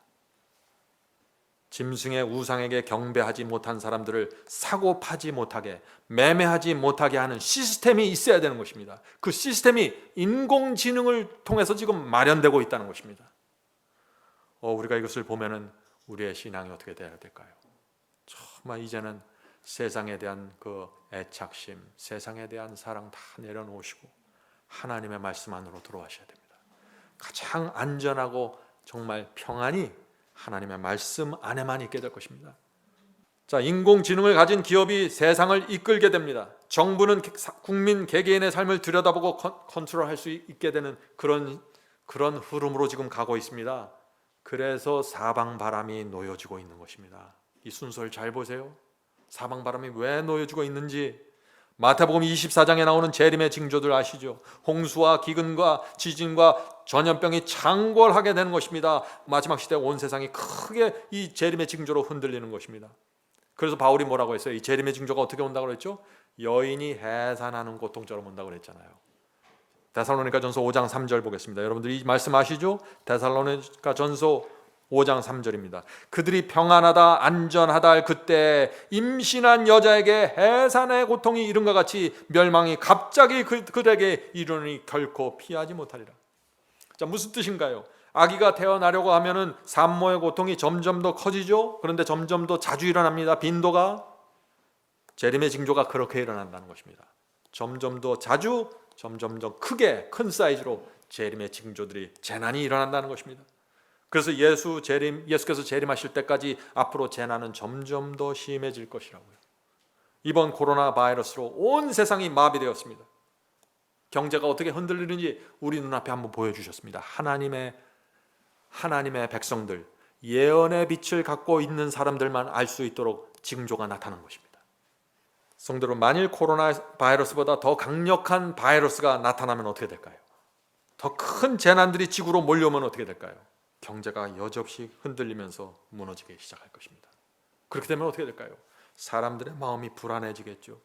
짐승의 우상에게 경배하지 못한 사람들을 사고 파지 못하게, 매매하지 못하게 하는 시스템이 있어야 되는 것입니다. 그 시스템이 인공지능을 통해서 지금 마련되고 있다는 것입니다. 우리가 이것을 보면은 우리의 신앙이 어떻게 돼야 될까요? 정말 이제는 세상에 대한 그 애착심, 세상에 대한 사랑 다 내려놓으시고 하나님의 말씀 안으로 들어가셔야 됩니다. 가장 안전하고 정말 평안이 하나님의 말씀 안에만 있게 될 것입니다. 자, 인공지능을 가진 기업이 세상을 이끌게 됩니다. 정부는 국민 개개인의 삶을 들여다보고 컨트롤할 수 있게 되는 그런 흐름으로 지금 가고 있습니다. 그래서 사방바람이 놓여지고 있는 것입니다. 이 순서를 잘 보세요. 사방바람이 왜 놓여지고 있는지 마태복음 24장에 나오는 재림의 징조들 아시죠? 홍수와 기근과 지진과 전염병이 창궐하게 되는 것입니다. 마지막 시대 온 세상이 크게 이 재림의 징조로 흔들리는 것입니다. 그래서 바울이 뭐라고 했어요? 이 재림의 징조가 어떻게 온다고 그랬죠? 여인이 해산하는 고통처럼 온다고 그랬잖아요. 데살로니가전서 5장 3절 보겠습니다. 여러분들 이 말씀 아시죠? 데살로니가전서 5장 3절입니다. 그들이 평안하다 안전하다 할 그때 임신한 여자에게 해산의 고통이 이른과 같이 멸망이 갑자기 그들에게 이르니 결코 피하지 못하리라. 자, 무슨 뜻인가요? 아기가 태어나려고 하면은 산모의 고통이 점점 더 커지죠. 그런데 점점 더 자주 일어납니다. 빈도가. 재림의 징조가 그렇게 일어난다는 것입니다. 점점 더 자주, 점점 더 크게, 큰 사이즈로 재림의 징조들이, 재난이 일어난다는 것입니다. 그래서 예수께서 재림하실 때까지 앞으로 재난은 점점 더 심해질 것이라고요. 이번 코로나 바이러스로 온 세상이 마비되었습니다. 경제가 어떻게 흔들리는지 우리 눈앞에 한번 보여주셨습니다. 하나님의 백성들, 예언의 빛을 갖고 있는 사람들만 알 수 있도록 징조가 나타난 것입니다. 성도 여러분, 만일 코로나 바이러스보다 더 강력한 바이러스가 나타나면 어떻게 될까요? 더 큰 재난들이 지구로 몰려오면 어떻게 될까요? 경제가 여지없이 흔들리면서 무너지기 시작할 것입니다. 그렇게 되면 어떻게 될까요? 사람들의 마음이 불안해지겠죠.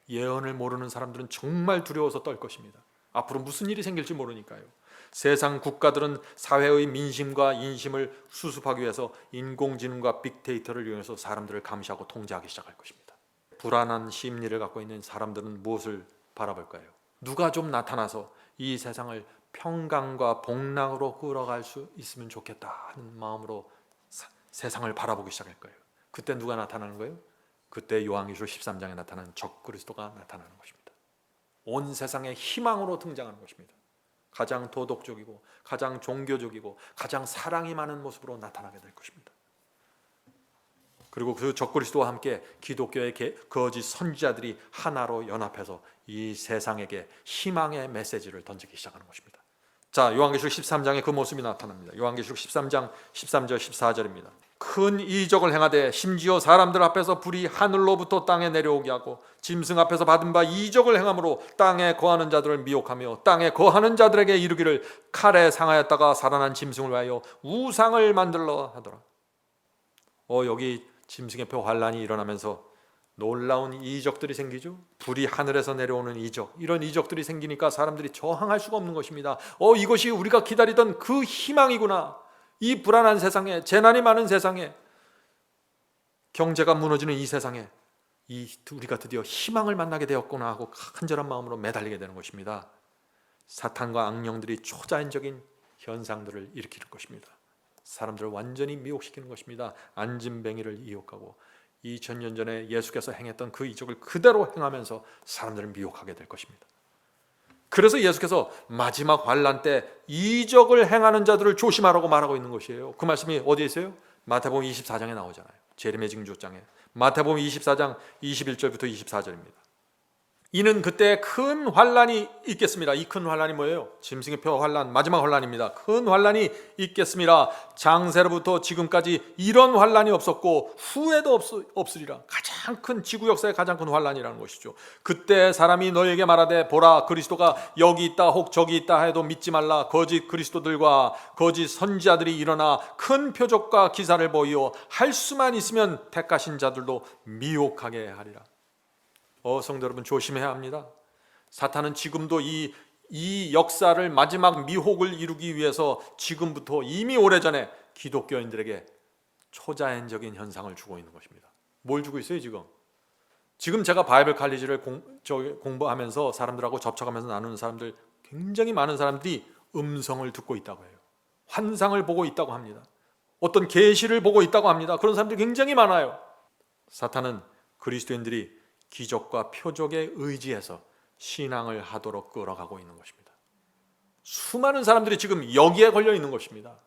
예언을 모르는 사람들은 정말 두려워서 떨 것입니다. 앞으로 무슨 일이 생길지 모르니까요. 세상 국가들은 사회의 민심과 인심을 수습하기 위해서 인공지능과 빅데이터를 이용해서 사람들을 감시하고 통제하기 시작할 것입니다. 불안한 심리를 갖고 있는 사람들은 무엇을 바라볼까요? 누가 좀 나타나서 이 세상을 평강과 복락으로 끌어갈 수 있으면 좋겠다 하는 마음으로 세상을 바라보기 시작할 거예요. 그때 누가 나타나는 거예요? 그때 요한계시록 13장에 나타난 적그리스도가 나타나는 것입니다. 온 세상의 희망으로 등장하는 것입니다. 가장 도덕적이고 가장 종교적이고 가장 사랑이 많은 모습으로 나타나게 될 것입니다. 그리고 그 적그리스도와 함께 기독교의 거짓 선지자들이 하나로 연합해서 이 세상에게 희망의 메시지를 던지기 시작하는 것입니다. 자, 요한계시록 13장에 그 모습이 나타납니다. 요한계시록 13장 13절 14절입니다. 큰 이적을 행하되 심지어 사람들 앞에서 불이 하늘로부터 땅에 내려오게 하고 짐승 앞에서 받은 바 이적을 행함으로 땅에 거하는 자들을 미혹하며 땅에 거하는 자들에게 이르기를 칼에 상하였다가 살아난 짐승을 위하여 우상을 만들러 하더라. 여기 짐승의 표 환란이 일어나면서 놀라운 이적들이 생기죠. 불이 하늘에서 내려오는 이적, 이런 이적들이 생기니까 사람들이 저항할 수가 없는 것입니다. 이것이 우리가 기다리던 그 희망이구나. 이 불안한 세상에, 재난이 많은 세상에, 경제가 무너지는 이 세상에 우리가 드디어 희망을 만나게 되었구나 하고 간절한 마음으로 매달리게 되는 것입니다. 사탄과 악령들이 초자연적인 현상들을 일으킬 것입니다. 사람들을 완전히 미혹시키는 것입니다. 안진뱅이를 이혹하고 2000년 전에 예수께서 행했던 그 이적을 그대로 행하면서 사람들을 미혹하게 될 것입니다. 그래서 예수께서 마지막 환란 때 이적을 행하는 자들을 조심하라고 말하고 있는 것이에요. 그 말씀이 어디에 있어요? 마태복음 24장에 나오잖아요. 재림의 징조장에. 마태복음 24장 21절부터 24절입니다. 이는 그때 큰 환란이 있겠습니다. 이 큰 환란이 뭐예요? 짐승의 표 환란, 마지막 환란입니다. 큰 환란이 있겠습니다. 장세로부터 지금까지 이런 환란이 없었고 후에도 없으리라. 가장 큰 지구 역사의 가장 큰 환란이라는 것이죠. 그때 사람이 너에게 말하되 보라 그리스도가 여기 있다 혹 저기 있다 해도 믿지 말라. 거짓 그리스도들과 거짓 선지자들이 일어나 큰 표적과 기사를 보이어 할 수만 있으면 택하신 자들도 미혹하게 하리라. 성도 여러분, 조심해야 합니다. 사탄은 지금도 이 역사를 마지막 미혹을 이루기 위해서 지금부터 이미 오래전에 기독교인들에게 초자연적인 현상을 주고 있는 것입니다. 뭘 주고 있어요 지금? 지금 제가 바이블 칼리지를 공부하면서 사람들하고 접촉하면서 나누는 사람들, 굉장히 많은 사람들이 음성을 듣고 있다고 해요. 환상을 보고 있다고 합니다. 어떤 계시를 보고 있다고 합니다. 그런 사람들이 굉장히 많아요. 사탄은 그리스도인들이 기적과 표적에 의지해서 신앙을 하도록 끌어가고 있는 것입니다. 수많은 사람들이 지금 여기에 걸려 있는 것입니다.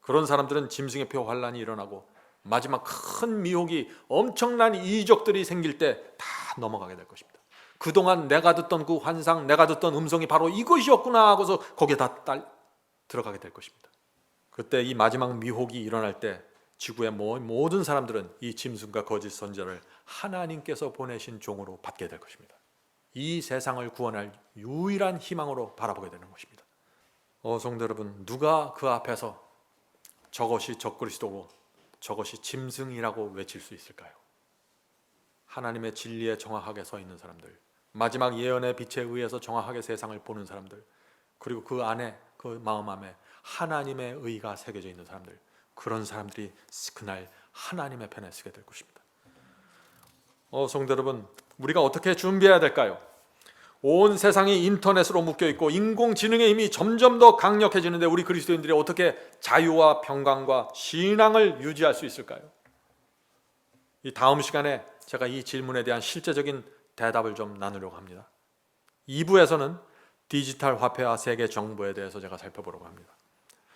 그런 사람들은 짐승의 표 환란이 일어나고 마지막 큰 미혹이, 엄청난 이적들이 생길 때 다 넘어가게 될 것입니다. 그동안 내가 듣던 그 환상, 내가 듣던 음성이 바로 이것이었구나 하고서 거기에 다 들어가게 될 것입니다. 그때 이 마지막 미혹이 일어날 때 지구의 모든 사람들은 이 짐승과 거짓 선지자를 하나님께서 보내신 종으로 받게 될 것입니다. 이 세상을 구원할 유일한 희망으로 바라보게 되는 것입니다. 성도 여러분, 누가 그 앞에서 저것이 적그리스도고 저것이 짐승이라고 외칠 수 있을까요? 하나님의 진리에 정확하게 서 있는 사람들, 마지막 예언의 빛에 의해서 정확하게 세상을 보는 사람들, 그리고 그 안에, 그 마음 안에 하나님의 의가 새겨져 있는 사람들, 그런 사람들이 그날 하나님의 편에 서게 될 것입니다. 성도 여러분, 우리가 어떻게 준비해야 될까요? 온 세상이 인터넷으로 묶여 있고 인공지능의 힘이 점점 더 강력해지는데 우리 그리스도인들이 어떻게 자유와 평강과 신앙을 유지할 수 있을까요? 이 다음 시간에 제가 이 질문에 대한 실제적인 대답을 좀 나누려고 합니다. 2부에서는 디지털 화폐와 세계 정부에 대해서 제가 살펴보려고 합니다.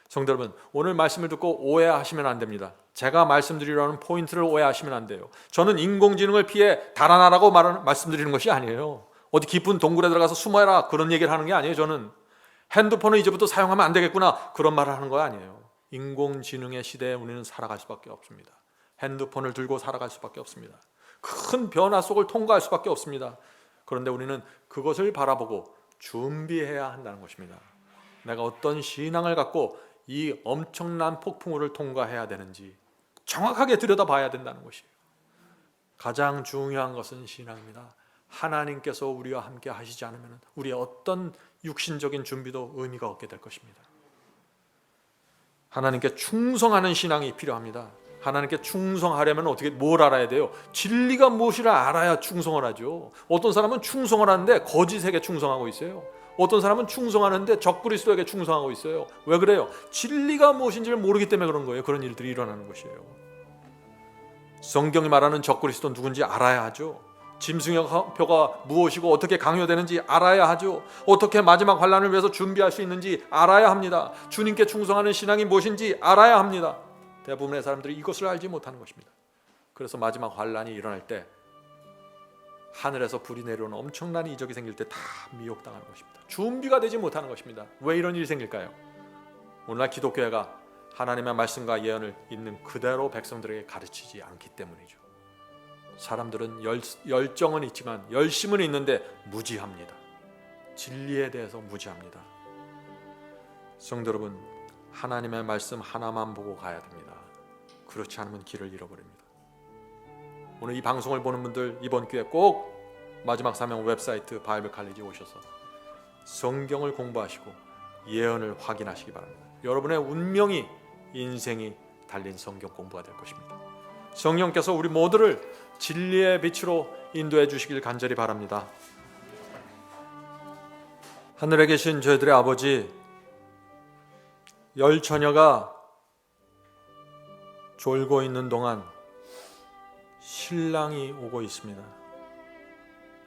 성도 여러분, 오늘 말씀을 듣고 오해하시면 안 됩니다. 제가 말씀드리려는 포인트를 오해하시면 안 돼요. 저는 인공지능을 피해 달아나라고 말씀드리는 것이 아니에요. 어디 깊은 동굴에 들어가서 숨어라 그런 얘기를 하는 게 아니에요. 저는 핸드폰을 이제부터 사용하면 안 되겠구나 그런 말을 하는 거 아니에요. 인공지능의 시대에 우리는 살아갈 수밖에 없습니다. 핸드폰을 들고 살아갈 수밖에 없습니다. 큰 변화 속을 통과할 수밖에 없습니다. 그런데 우리는 그것을 바라보고 준비해야 한다는 것입니다. 내가 어떤 신앙을 갖고 이 엄청난 폭풍우를 통과해야 되는지 정확하게 들여다봐야 된다는 것이에요. 가장 중요한 것은 신앙입니다. 하나님께서 우리와 함께 하시지 않으면 우리의 어떤 육신적인 준비도 의미가 없게 될 것입니다. 하나님께 충성하는 신앙이 필요합니다. 하나님께 충성하려면 어떻게 뭘 알아야 돼요? 진리가 무엇이라 알아야 충성을 하죠. 어떤 사람은 충성을 하는데 거짓에게 충성하고 있어요. 어떤 사람은 충성하는데 적그리스도에게 충성하고 있어요. 왜 그래요? 진리가 무엇인지를 모르기 때문에 그런 거예요. 그런 일들이 일어나는 것이에요. 성경이 말하는 적그리스도는 누군지 알아야 하죠. 짐승의 표가 무엇이고 어떻게 강요되는지 알아야 하죠. 어떻게 마지막 환난을 위해서 준비할 수 있는지 알아야 합니다. 주님께 충성하는 신앙이 무엇인지 알아야 합니다. 대부분의 사람들이 이것을 알지 못하는 것입니다. 그래서 마지막 환난이 일어날 때 하늘에서 불이 내려오는 엄청난 이적이 생길 때 다 미혹당하는 것입니다. 준비가 되지 못하는 것입니다. 왜 이런 일이 생길까요? 오늘날 기독교회가 하나님의 말씀과 예언을 있는 그대로 백성들에게 가르치지 않기 때문이죠. 사람들은 열정은 있지만 열심은 있는데 무지합니다. 진리에 대해서 무지합니다. 성도 여러분, 하나님의 말씀 하나만 보고 가야 됩니다. 그렇지 않으면 길을 잃어버립니다. 오늘 이 방송을 보는 분들 이번 기회에 꼭 마지막 사명 웹사이트 바이블 칼리지 오셔서 성경을 공부하시고 예언을 확인하시기 바랍니다. 여러분의 운명이, 인생이 달린 성경 공부가 될 것입니다. 성령께서 우리 모두를 진리의 빛으로 인도해 주시길 간절히 바랍니다. 하늘에 계신 저희들의 아버지, 열 처녀가 졸고 있는 동안 신랑이 오고 있습니다.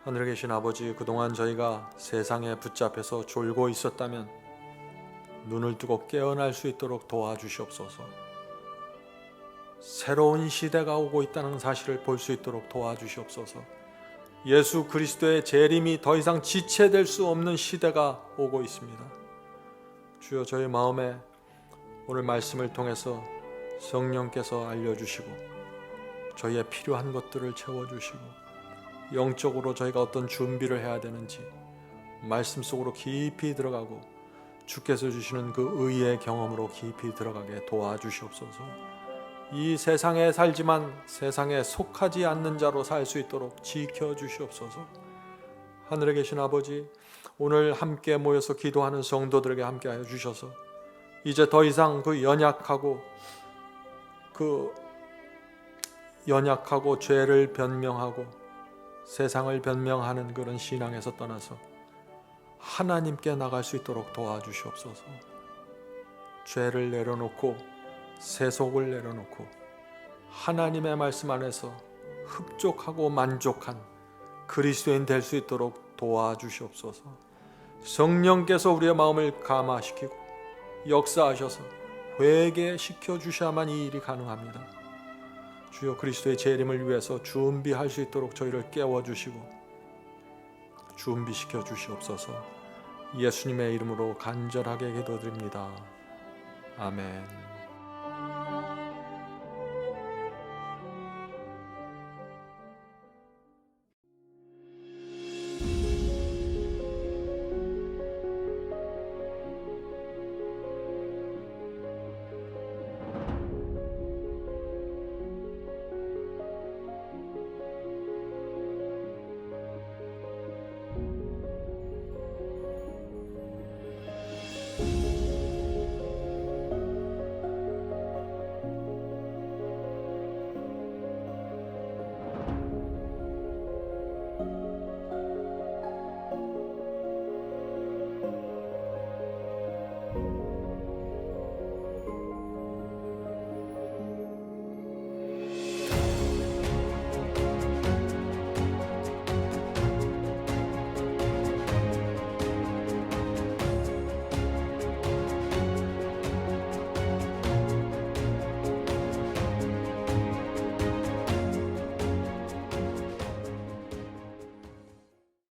하늘에 계신 아버지, 그동안 저희가 세상에 붙잡혀서 졸고 있었다면 눈을 뜨고 깨어날 수 있도록 도와주시옵소서. 새로운 시대가 오고 있다는 사실을 볼 수 있도록 도와주시옵소서. 예수 그리스도의 재림이 더 이상 지체될 수 없는 시대가 오고 있습니다. 주여, 저희 마음에 오늘 말씀을 통해서 성령께서 알려주시고 저희의 필요한 것들을 채워주시고 영적으로 저희가 어떤 준비를 해야 되는지 말씀 속으로 깊이 들어가고 주께서 주시는 그 의의 경험으로 깊이 들어가게 도와주시옵소서. 이 세상에 살지만 세상에 속하지 않는 자로 살 수 있도록 지켜주시옵소서. 하늘에 계신 아버지, 오늘 함께 모여서 기도하는 성도들에게 함께하여 주셔서 이제 더 이상 그 연약하고 죄를 변명하고 세상을 변명하는 그런 신앙에서 떠나서 하나님께 나갈 수 있도록 도와주시옵소서. 죄를 내려놓고 세속을 내려놓고 하나님의 말씀 안에서 흡족하고 만족한 그리스도인 될 수 있도록 도와주시옵소서. 성령께서 우리의 마음을 감화시키고 역사하셔서 회개시켜 주셔야만 이 일이 가능합니다. 주여, 그리스도의 재림을 위해서 준비할 수 있도록 저희를 깨워주시고 준비시켜 주시옵소서. 예수님의 이름으로 간절하게 기도드립니다. 아멘.